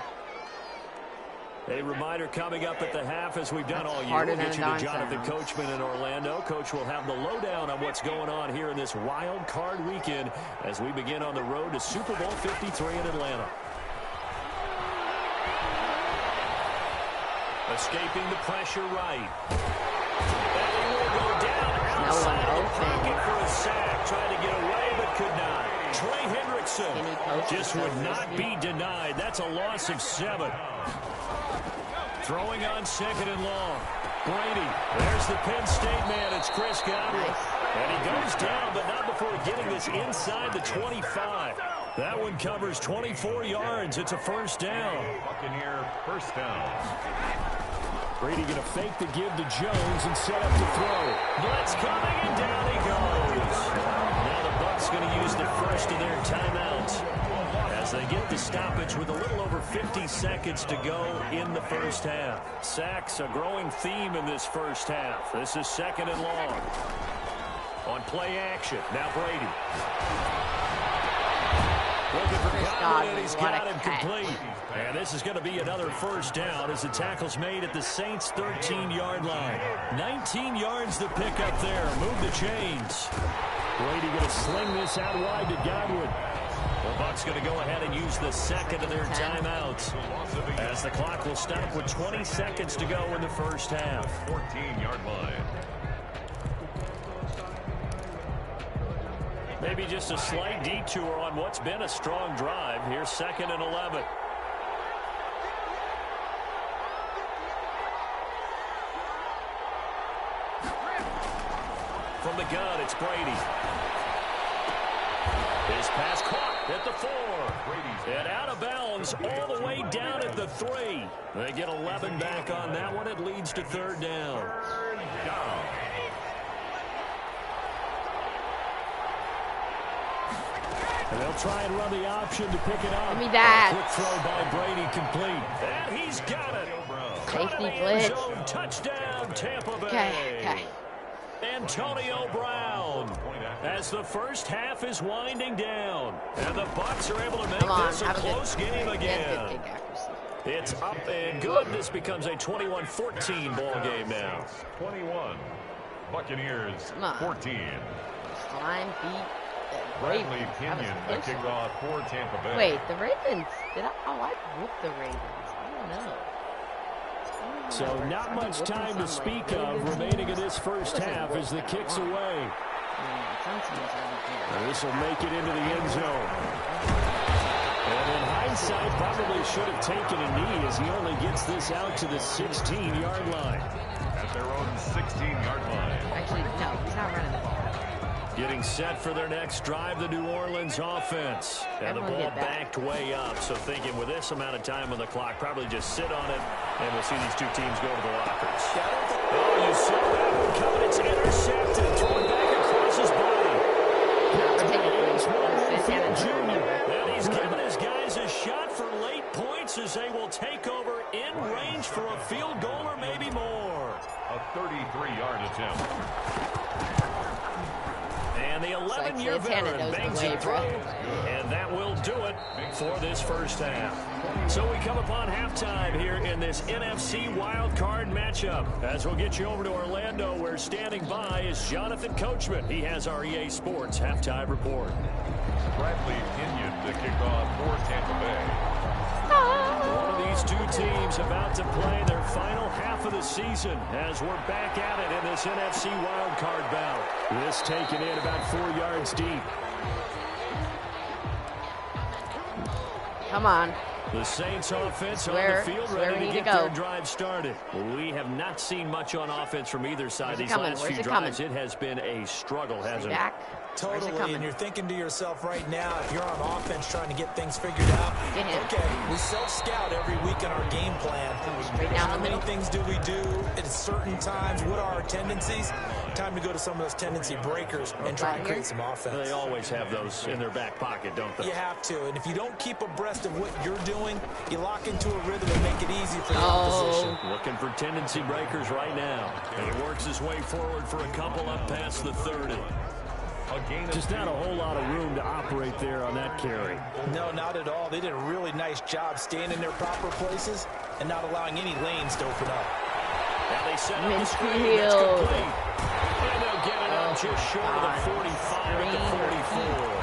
A reminder coming up at the half, as we've done all year. We'll get you to Jonathan Coachman in Orlando. Coach will have the lowdown on what's going on here in this wild card weekend as we begin on the road to Super Bowl 53 in Atlanta. Escaping the pressure right. And he will go down outside of the pocket for a sack. Tried to get away but could not. Trey Hendrickson just would not be denied. That's a loss of 7. Throwing on 2nd and long. Brady, there's the Penn State man. It's Chris Godwin. And he goes down, but not before getting this inside the 25. That one covers 24 yards. It's a first down. Buccaneer first down. Brady going to fake the give to Jones and set up to throw. Blitz coming, and down he goes. Now the Bucs going to use the first of their timeouts as they get the stoppage with a little over 50 seconds to go in the first half. Sacks, a growing theme in this first half. This is 2nd and long. On play action, now Brady. Looking for Godwin, and he's got him complete. And this is going to be another first down as the tackle's made at the Saints' 13-yard line. 19 yards to pick up there. Move the chains. Brady going to sling this out wide to Godwin. The Bucs going to go ahead and use the second of their timeouts as the clock will stop with 20 seconds to go in the first half. 14-yard line. Maybe just a slight detour on what's been a strong drive. Here's 2nd and 11. From the gun, it's Brady. His pass caught at the 4. And out of bounds all the way down at the 3. They get 11 back on that one. It leads to 3rd down. And they'll try and run the option to pick it up. Give me that. Quick throw by Brady, complete. And he's got it. Safety blitz. Touchdown, Tampa Bay. Okay. Antonio Brown as the first half is winding down. And the Bucs are able to make this a close game again. It's up and good. This becomes a 21-14 ball game now. 21. Buccaneers 14. Slime beat. Bradley Pinion, the kickoff for Tampa Bay. Wait, the Ravens. I whooped the Ravens. I don't know. So not much time to speak of remaining in this first half as the kick's away. This will make it into the end zone. And in hindsight, probably should have taken a knee as he only gets this out to the 16-yard line. At their own 16-yard line. Actually, no, he's not running the ball. Getting set for their next drive, the New Orleans offense. And the ball backed way up. So thinking with this amount of time on the clock, probably just sit on it, and we'll see these two teams go to the lockers. Oh, you saw that one coming. It's intercepted. Throwing back across his body. And he's giving his guys a shot for late points as they will take over in range for a field goal or maybe more. A 33-yard attempt. And the 11-year veteran bangs it through, and that will do it for this first half. So we come upon halftime here in this NFC wildcard matchup. As we'll get you over to Orlando, where standing by is Jonathan Coachman. He has our EA Sports halftime report. Bradley Pinion, the kickoff for Tampa Bay. One of these two teams about to play their final half of the season as we're back at it in this NFC wildcard bout. This taken in about 4 yards deep. Come on. The Saints offense on the field ready to get their drive started. We have not seen much on offense from either side these last few drives. It has been a struggle, hasn't it? Totally, and you're thinking to yourself right now, if you're on offense trying to get things figured out, okay, we self-scout every week in our game plan. How many things do we do at certain times? What are our tendencies? time to go to some of those tendency breakers and try to create some offense. They always have those in their back pocket, don't they? You have to, and if you don't keep abreast of what you're doing, you lock into a rhythm and make it easy for the opposition. Looking for tendency breakers right now. And he works his way forward for a couple up past the 30. Just not a whole lot of room to operate there on that carry. No, not at all. They did a really nice job staying in their proper places and not allowing any lanes to open up. Now they set up the screen. It's complete. And they'll get it out just short of the 45 at the 44.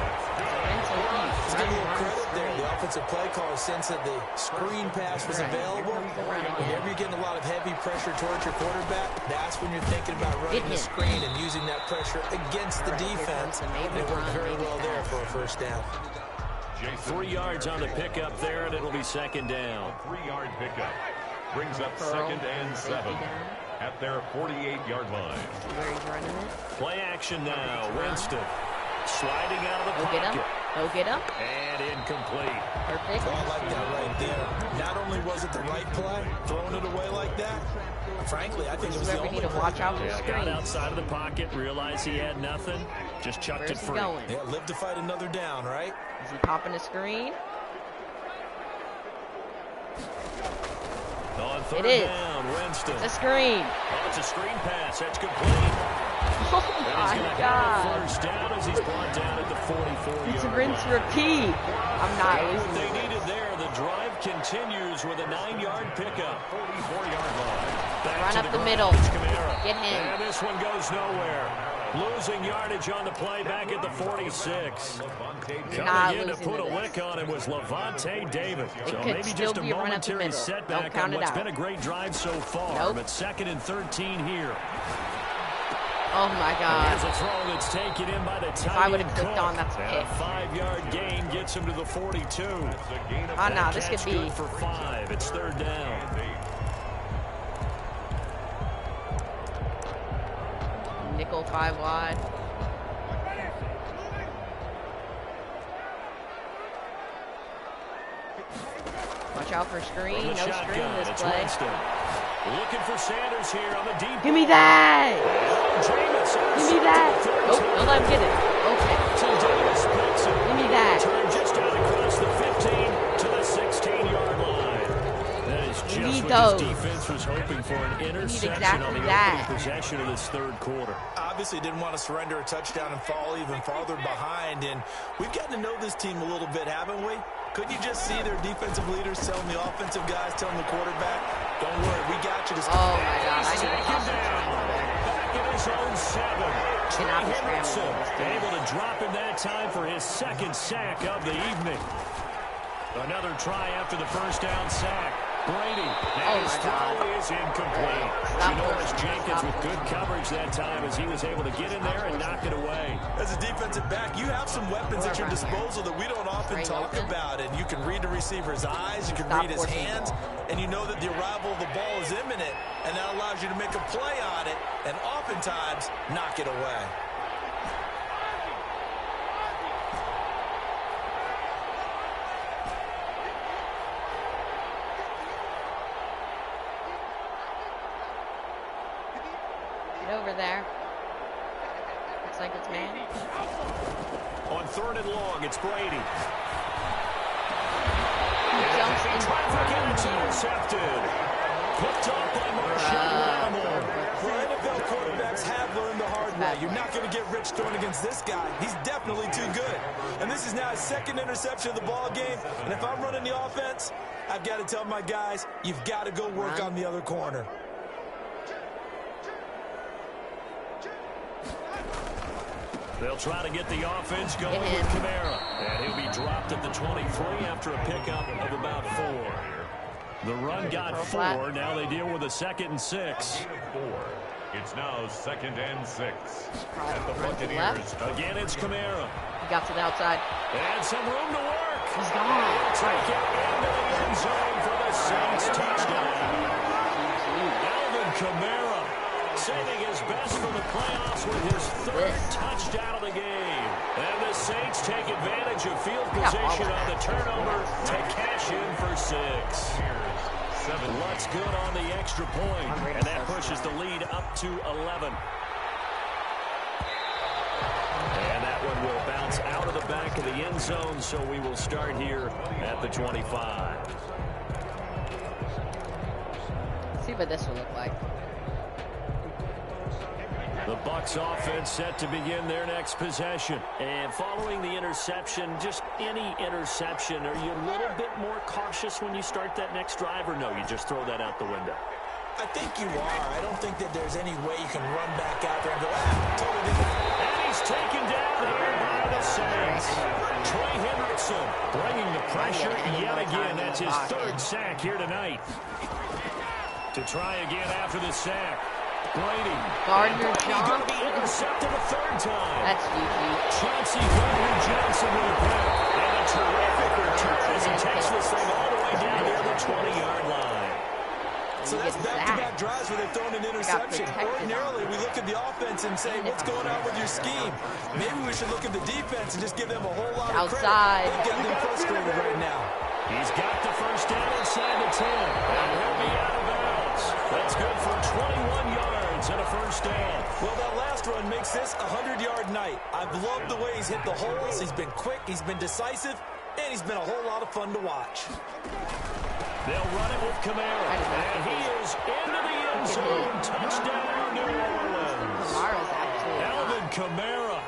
Let's give a little credit there. The offensive play caller sensed that the screen pass was available. Whenever you're getting a lot of heavy pressure towards your quarterback, that's when you're thinking about running the screen and using that pressure against the defense. And it worked very well there for a first down. 3 yards on the pickup there, and it'll be second down. 3-yard pickup. Brings up 2nd and 7 at their 48-yard line. Play action now. Winston sliding out of the pocket. Go get him. And incomplete. Perfect. Oh, I like that right there. Not only was it the right play, throwing it away like that, frankly, I think it was the only need to watch out for the screen. Got outside of the pocket, realized he had nothing, just chucked it free. Yeah, live to fight another down, right? Is he popping the screen? On third down, Winston. It's a screen. Oh, it's a screen pass. That's complete. Oh my God. First down as he's brought down at the 44-yard It's a rinse repeat. I'm not losing they needed there. The drive continues with a 9-yard pickup. 44-yard line. Run up the middle. Get him. And this one goes nowhere. Losing yardage on the play back at the 46. Coming in to put a lick on it was Lavonte David. So maybe just a momentary setback on what's been a great drive so far. But 2nd and 13 here. Oh my God. There's a throw that's taken in by the tight end. If I would have clicked on, that's a pick. A 5-yard gain gets him to the 42. Oh no, this could be for 5. It's third down. Nickel 5 wide. Watch out for screen. No screen this play. Looking for Sanders here on the deep. Give me that. Give me that. Oh, don't let him get it. Okay. Give me that. Just out across the 15 to the 16-yard line. That is just what his defense was hoping for, an interception on the opening possession of this third quarter. Obviously didn't want to surrender a touchdown and fall even farther behind, and we've gotten to know this team a little bit, haven't we? Couldn't you just see their defensive leaders telling the offensive guys, telling the quarterback, don't worry, we got you. Oh my God, I need to toss him. Back in his own 7. Cannot be scrambling. Able to drop him that time for his 2nd sack of the evening. Another try after the first down sack. Brady. And his throw is incomplete. Janoris Jenkins with good coverage that time as he was able to get in there and knock it away. As a defensive back, you have some weapons at your disposal that we don't often talk about. And you can read the receiver's eyes, you can read his hands, and you know that the arrival of the ball is imminent, and that allows you to make a play on it and oftentimes knock it away. Over there. Looks like it's man. On 3rd and long, it's Brady. He jumps in traffic and it's intercepted. Picked off by Marshall Lattimore. Well, NFL quarterbacks have learned the hard way. You're not going to get rich throwing against this guy. He's definitely too good. And this is now his 2nd interception of the ball game. And if I'm running the offense, I've got to tell my guys, you've got to go work on the other corner. They'll try to get the offense going with Kamara. And he'll be dropped at the 23 after a pickup of about 4. The run got 4. Now they deal with a 2nd and 6. It's now 2nd and 6. At the Buccaneers. Again, it's Kamara. He got to the outside. And some room to work. He's gone. Take it into the end zone for the Saints touchdown. Alvin Kamara saving his best for the playoffs with his 3rd touchdown of the game. And the Saints take advantage of field position on the turnover to cash in for 6. 7. Lutz good on the extra point, and that pushes the lead up to 11. one will bounce out of the back of the end zone, so we will start here at the 25. Let's see what this will look like. The Bucs offense set to begin their next possession. And following the interception, just any interception, are you a little bit more cautious when you start that next drive, or no, you just throw that out the window? I think you are. I don't think that there's any way you can run back out there and go, totally. And he's taken down here by the Saints. Trey Hendrickson bringing the pressure yet again. That's his third sack here tonight. To try again after the sack. Brady. Gardner-Johnson. Going to be intercepted a third time. That's GG. Chauncey Gardner-Johnson with a grab. And a terrific return as he takes this thing all the way down near the 20-yard line. So that's back-to-back drives where they've thrown an interception. Ordinarily, we look at the offense and say, what's going on with your scheme? Maybe we should look at the defense and just give them a whole lot of credit. Outside. They're getting them frustrated right now. He's got the first down inside the 10. And he'll be out of bounds. That's good for 21 yards and a first down. Well, that last run makes this a 100-yard night. I've loved the way he's hit the holes. He's been quick, he's been decisive, and he's been a whole lot of fun to watch. They'll run it with Kamara. And he is into the end zone. Touchdown, New Orleans. Alvin Kamara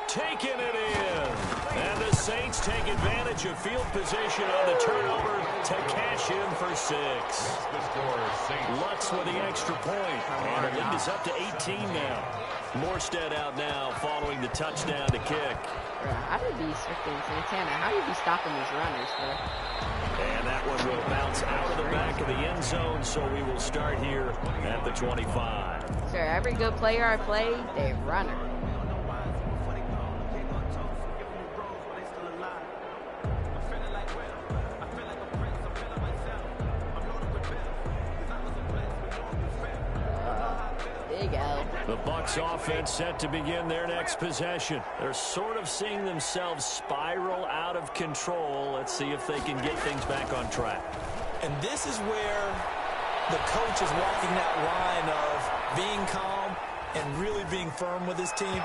taking it in. And the Saints take advantage of field position on the turnover to cash in for 6. Lutz with the extra point. And the lead is up to 18 now. Morstead out now following the touchdown to kick. How do you be freaking Santana? How do you be stopping these runners, bro? And that one will bounce out of the back of the end zone, so we will start here at the 25. Sir, every good player I play, they runner. Big L. The Bucs offense set to begin their next possession. They're sort of seeing themselves spiral out of control. Let's see if they can get things back on track. And this is where the coach is walking that line of being calm and really being firm with his team.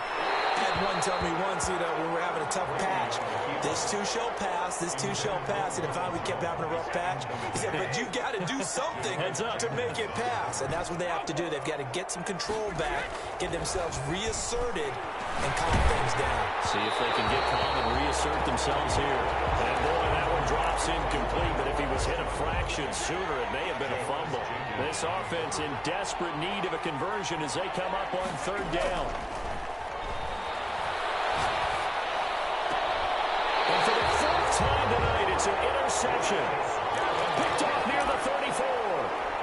I had one tell me once, when we were having a tough patch, this too shall pass, this too shall pass, and if we kept having a rough patch, he said, but you got to do something to make it pass, and that's what they have to do. They've got to get some control back, get themselves reasserted, and calm things down. See if they can get calm and reassert themselves here. And boy, that one drops incomplete, but if he was hit a fraction sooner, it may have been a fumble. This offense in desperate need of a conversion as they come up on third down. And for the fourth time tonight, it's an interception. Picked off near the 34.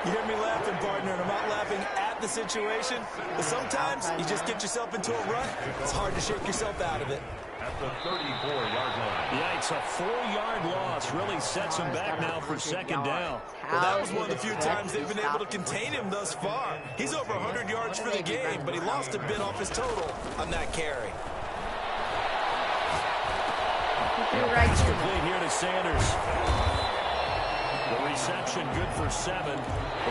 You hear me laughing, partner, and I'm not laughing at the situation, but sometimes you just get yourself into a rut. It's hard to shake yourself out of it. At the 34-yard line. Yeah, it's a 4-yard loss. Really sets him back now for second down. Well, that was one of the few times they've been able to contain him thus far. He's over 100 yards for the game, but he lost a bit off his total on that carry. It's complete here to Sanders. The reception good for 7.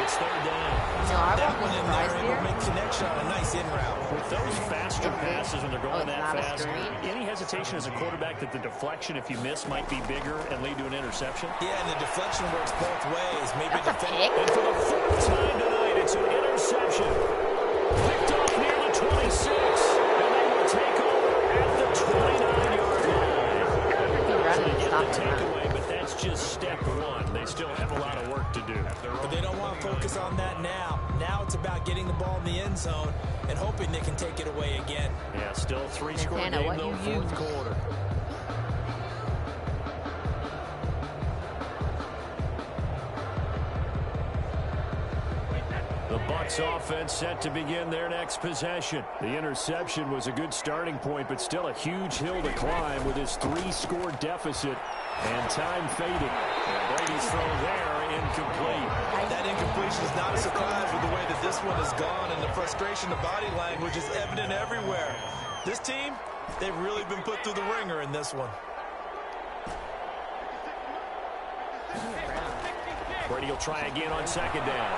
It's third down. That one in there, able to make connection on a nice in route. With those faster passes when they're going that fast, any hesitation as a quarterback that the deflection, if you miss, might be bigger and lead to an interception? Yeah, and the deflection works both ways. Maybe That's a pick. And for the fourth time tonight, it's an interception. Picked off near the 26. And they will take over at the 29-yard line. Takeaway, but that's just step one. They still have a lot of work to do. But they don't want to focus on that now. Now it's about getting the ball in the end zone and hoping they can take it away again. Yeah, still a 3-score game, though, fourth quarter. The Bucs offense set to begin their next possession. The interception was a good starting point, but still a huge hill to climb with his 3-score deficit. And time fading. And Brady's throw there, incomplete. That incompletion is not a surprise with the way that this one has gone, and the frustration, the body language is evident everywhere. This team, they've really been put through the ringer in this one. Brady will try again on second down.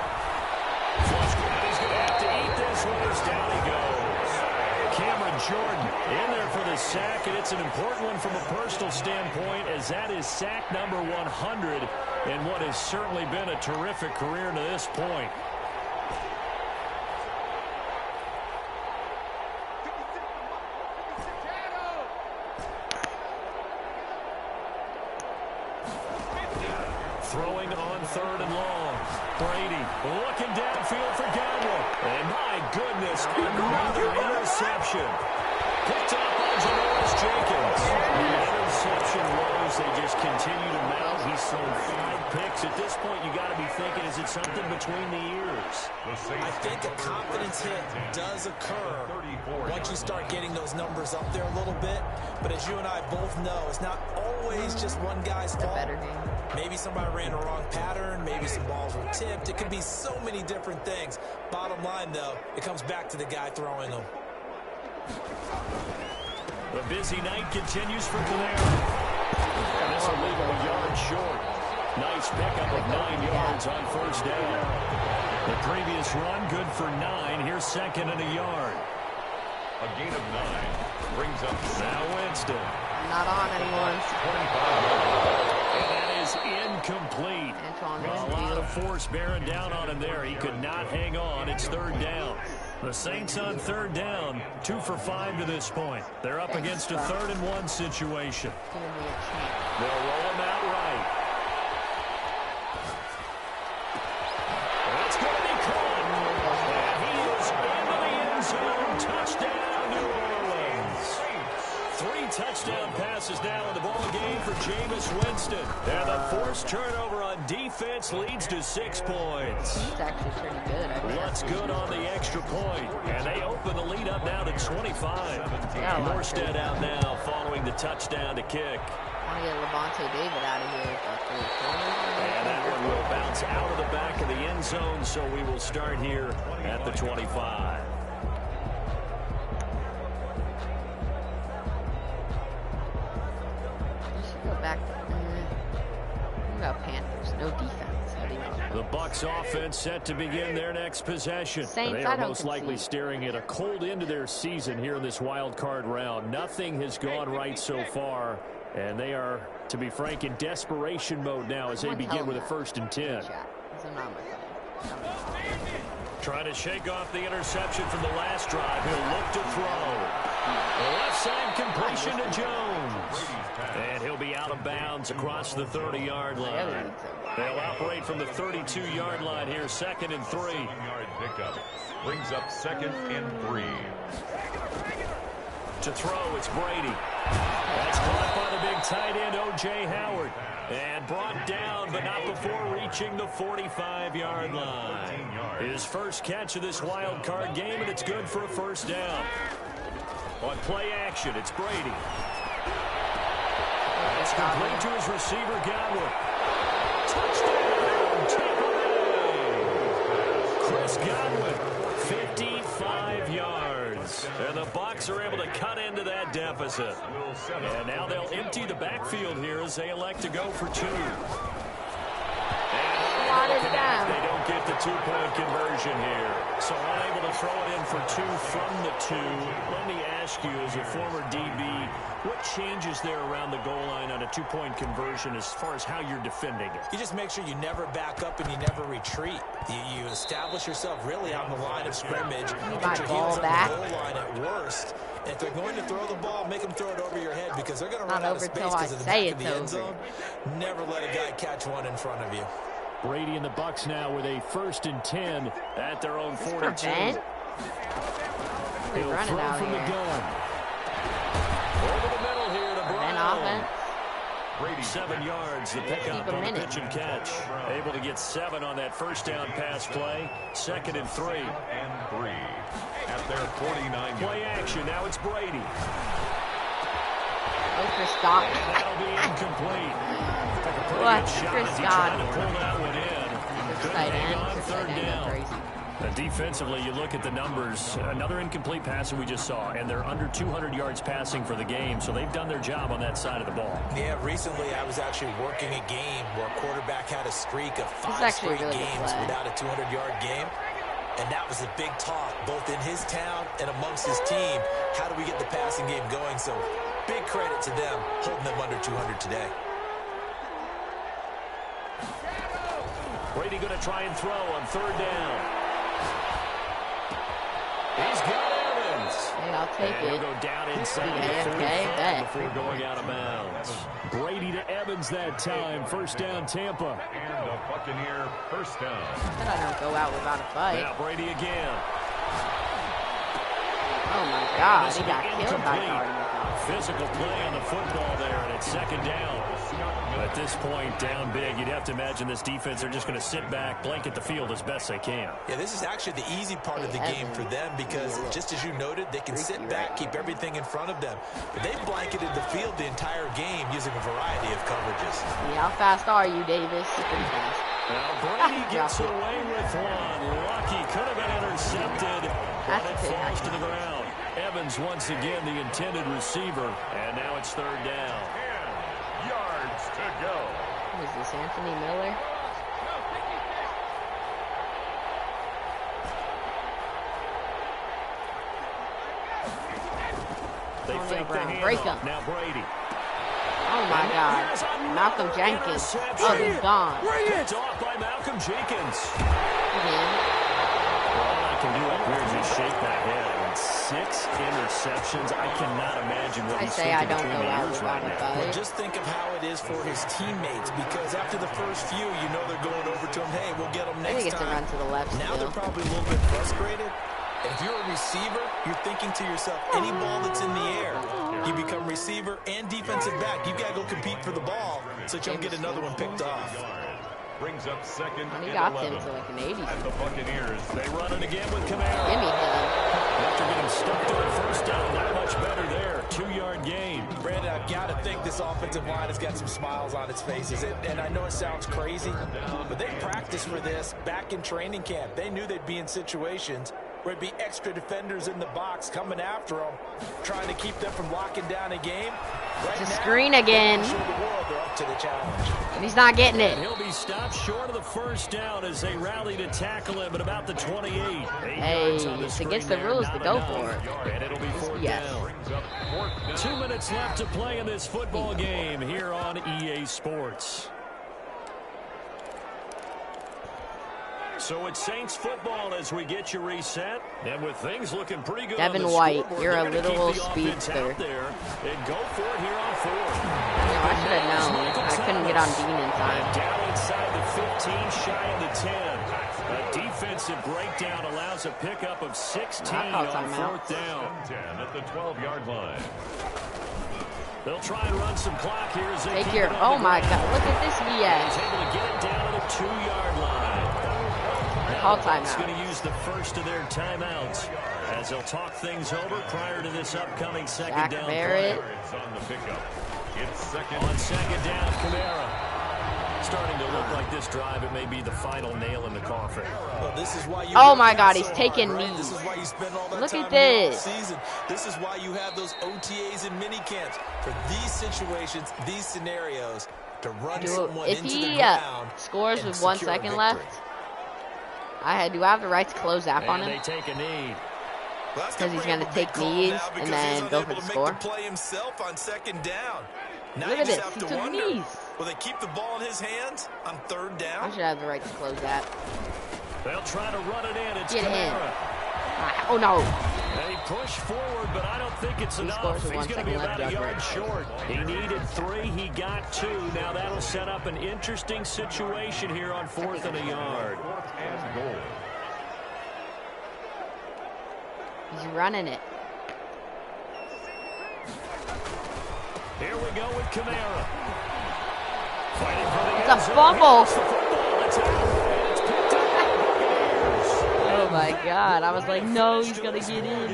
Flush grab, he's going to have to eat this one as down he goes. Cameron Jordan In there for the sack, and it's an important one from a personal standpoint, as that is sack number 100 in what has certainly been a terrific career to this point. Throwing on 3rd and long. Brady looking downfield for Godwin. And my goodness, another interception. Picked up by Janoris Jenkins. The interception woes, they just continue to mount. He's thrown 5 picks. At this point, you got to be thinking, is it something between the ears? I think a confidence hit does occur once you start getting those numbers up there a little bit. But as you and I both know, it's not always just one guy's fault. Maybe somebody ran the wrong pattern. Maybe some balls were tipped. It could be so many different things. Bottom line, though, it comes back to the guy throwing them. The busy night continues for Calera. And this will leave him a yard short. Nice pickup of 9 yards on 1st down. The previous run, good for 9. Here's 2nd and a yard. A gain of 9 brings up now Winston. Not on anymore. 25 and that is incomplete. A lot of force bearing down on him there. He could not hang on. It's 3rd down. The Saints on 3rd down, 2 for 5 to this point. They're up against a 3rd and 1 situation. They'll roll him out right. That's going to be caught. And he is into the end zone. Touchdown, New Orleans. 3 touchdown passes now in the ball game for Jameis Winston. And the forced turnover on defense leads to 6 points. He's actually pretty good. What's good on the extra point? And they open the lead up now to 25. Morstead out now following the touchdown to kick. I want to get Levante David out of here. And that one will bounce out of the back of the end zone, so we will start here at the 25. Go back. What about Panthers? No defense. How do you know? The Bucs offense set to begin their next possession. Saints, they are most likely staring at a cold end to their season here in this wild card round. Nothing has gone right so far, and they are, to be frank, in desperation mode now as they begin with a 1st and 10. Trying to shake off the interception from the last drive. He'll look to throw. The left side completion to Jones. And he'll be out of bounds across the 30-yard line. They'll operate from the 32-yard line here, 2nd and 3. 7-yard pickup brings up 2nd and 3. To throw, it's Brady. That's caught by the big tight end, O.J. Howard. And brought down, but not before reaching the 45-yard line. His first catch of this wild card game, and it's good for a 1st down. On play action, it's Brady. It's complete to his receiver, Godwin. Touchdown, Tampa Bay. Chris Godwin, 55 yards. And the Bucs are able to cut into that deficit. And now they'll empty the backfield here as they elect to go for 2. They don't get the 2-point conversion here. So unable to throw it in for 2 from the 2. Let me ask you, as a former DB, what changes there around the goal line on a 2-point conversion as far as how you're defending it? You just make sure you never back up and you never retreat. You establish yourself really on the line of scrimmage. Put your heels on the goal line at worst. And if they're going to throw the ball, make them throw it over your head because they're going to run out of space because of the back of the end zone. Never let a guy catch one in front of you. Brady and the Bucs now with a 1st and 10 at their own 42. He'll throw from the gun. Over the middle here to Brown. Brady 7 yards, the pickup on the pitch and catch. Able to get 7 on that 1st down pass play. 2nd and 3. And 3 at their 49. Play action, now it's Brady. Chris Scott. That'll be incomplete. What? Chris Scott. To pull that one in. Tight end. 3rd down. Defensively, you look at the numbers. Another incomplete pass that we just saw, and they're under 200 yards passing for the game, so they've done their job on that side of the ball. Yeah, recently I was actually working a game where a quarterback had a streak of 5 straight games without a 200-yard game. And that was a big talk, both in his town and amongst his team. How do we get the passing game going? So big credit to them, holding them under 200 today. Brady going to try and throw on 3rd down. He's got Evans. Hey, I'll take and it. he'll go down inside the 45 before going out of bounds. Brady to Evans that time. 1st down, Tampa. And a Buccaneer 1st down. But I don't go out without a fight. Now Brady again. Oh my God, he got killed by Gardner. Physical play on the football there, and it's 2nd down. At this point, down big, you'd have to imagine this defense are just going to sit back, blanket the field as best they can. Yeah, this is actually the easy part of the game for them because, just as you noted, they can sit back, keep everything in front of them. But they've blanketed the field the entire game using a variety of coverages. Yeah, how fast are you, Davis? Pretty fast. Now Brady gets away with one. Lucky, could have been intercepted, but it falls to the ground. Evans once again the intended receiver, and now it's 3rd down. 10 yards to go. Who is this, Anthony Miller? They fake the handoff. Now Brady. Oh my God. Malcolm Jenkins. Oh, he's gone. It's off by Malcolm Jenkins. Again. All I can do up here is just shake my head. 6 interceptions. I cannot imagine what he's thinking between the ears right now. Well, just think of how it is for his teammates, because after the first few, you know they're going over to him. Hey, we'll get them next time. I think it's a run to the left. Now they're probably a little bit frustrated. And if you're a receiver, you're thinking to yourself, any ball that's in the air, you become receiver and defensive back. You've got to go compete for the ball so that you don't get another one picked off. Brings up 2nd and he and got 11. him to like an 80. And the Buccaneers, they run it again with Kamara. Give me him. After getting stuck to it 1st down, not much better there. 2-yard gain. Brandon, I've got to think this offensive line has got some smiles on its faces. And I know it sounds crazy, but they practiced for this back in training camp. They knew they'd be in situations where it'd be extra defenders in the box coming after them, trying to keep them from locking down a game. Right it's a screen again. Show the world they're up to the challenge. And he's not getting it. And he'll be stopped short of the 1st down as they rally to tackle him at about the 28. Hey, it's against the rules to go for it. And it'll be 4th down. 2 minutes left to play in this football game here on EA Sports. So it's Saints football as we get you reset. And with things looking pretty good Devin on the White, scoreboard, you're a literal speedster. speedster. And go for it here on 4th. I should have known. I couldn't get on Dean in time. Down inside the 15, shy of the 10. A defensive breakdown allows a pickup of 16 on 4th down. 10 at the 12-yard line. They'll try and run some clock here as they keep it on oh my God, look at this BS. He's able to get it down to the 2-yard line. Call timeout. He's going to use the first of their timeouts as they'll talk things over prior to this upcoming 2nd down. Barrett. On the pickup. It's 2nd. On 2nd down, Kamara. Starting to look like this drive, it may be the final nail in the coffin. Well, this is why you oh my God, he's taking hard, me. Right? This is why you spend all that look time at this. Season. This is why you have those OTAs and mini camps for these situations, these scenarios, to run someone into the ground. If he scores with 1 second left, do I have the right to close app on him? They take a knee. Because he's going to take knees and then go for the score. Play himself on 2nd down. Now look at this. He took knees. Will they keep the ball in his hands on 3rd down? I should have the right to close that. They'll try to run it in. It's Get Kamara. in. Oh, no. They push forward, but I don't think it's enough. He's going to be about a yard short. He needed 3. He got 2. Now that'll set up an interesting situation here on 4th and a yard. 4th and goal. He's running it. Here we go with Kamara. Fighting for the it's a fumble. Oh my God. I was like, no, he's going to get in.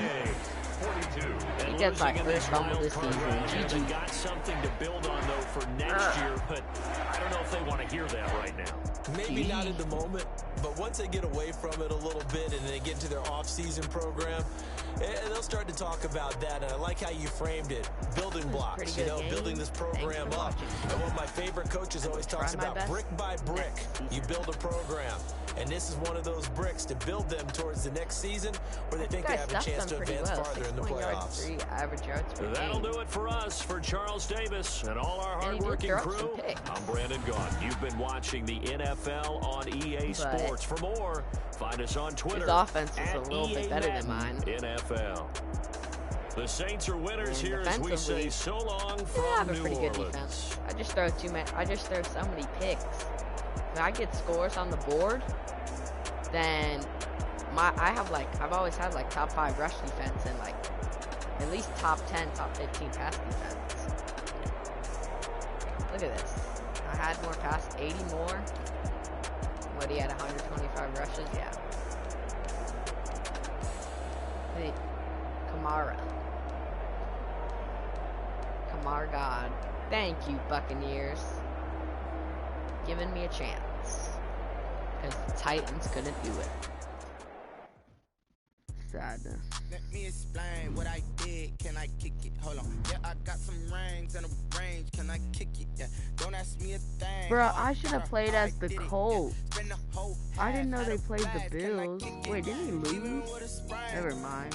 He gets like 1st fumble this season. GG. Got something to build on though for next year, but I don't know if they want to hear that right now. Maybe not in the moment, but once they get away from it a little bit and they get into their off-season program, they'll start to talk about that. And I like how you framed it. Building blocks, building this program up. And what my favorite coaches always talks about, brick by brick, you build a program. And this is one of those bricks to build them towards the next season where they think they have a chance to advance farther in the playoffs. 3 average yards per That'll game. do it for us, for Charles Davis and all our hard-working crew. I'm Brandon Gaudin. You've been watching the NFL on EA Sports. For more, find us on Twitter. His offense is a little bit better than mine. NFL. The Saints are winners here as we say so long from They have a pretty New good Orleans. defense. I just throw so many picks. If I get scores on the board, then I've always had like top 5 rush defense and like at least top 10, top 15 pass defense. Look at this. I had more pass, 80 more. What, he had 125 rushes? Yeah. Hey, Kamara God. Thank you, Buccaneers. Giving me a chance. Because the Titans couldn't do it. Sadness. Let me explain what I did. Can I kick it? Hold on. Yeah, I got some rings and a range. Can I kick it? Yeah. Don't ask me a thing. Bruh, I should have played as the Colts. I didn't know they played the Bills. Wait, didn't he lose? Never mind.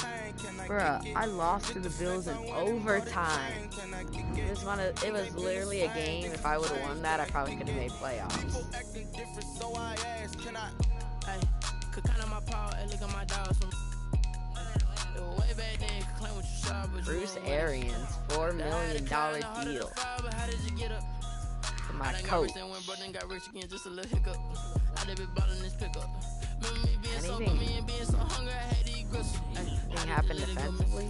Bruh, I lost to the Bills in overtime. It was literally a game. If I would have won that, I probably could have made playoffs. Bruce Arians, $4 million deal for my coach. Anything happened defensively?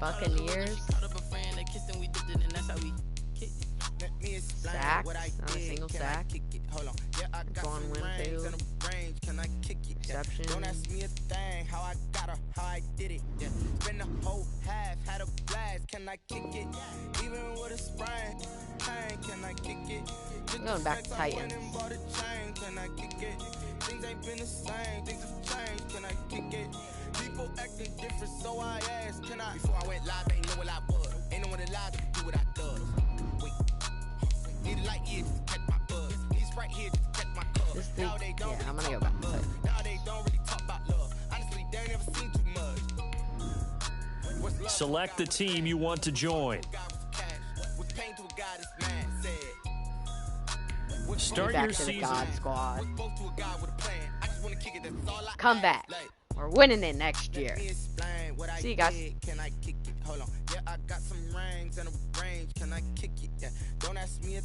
Buccaneers. Sacks, not a single sack. Gone Winfield. Exception. Don't ask me a thing, how I got her, how I did it. Yeah. Spend the whole half, had a blast, can I kick it? Even with a sprain, can I kick it? I'm going back to Titans. Can I kick it? Things ain't been the same, things have changed, can I kick it? People acting different, so I asked, can I? Before I went live, ain't know what I was. Ain't no one alive to do what I does. Wait, need a light here to catch my buzz. He's right here to catch my cup. Yeah, I'm gonna go back to Titans. Now they don't really talk about love. Honestly, they ain't never seen too much. Select the team you want to join. Start back your to the season. God Squad. Come back. We're winning it next year. See you guys. Can I kick it? Hold on. Yeah, I got some rings and a range. Can I kick it? Yeah. Don't ask me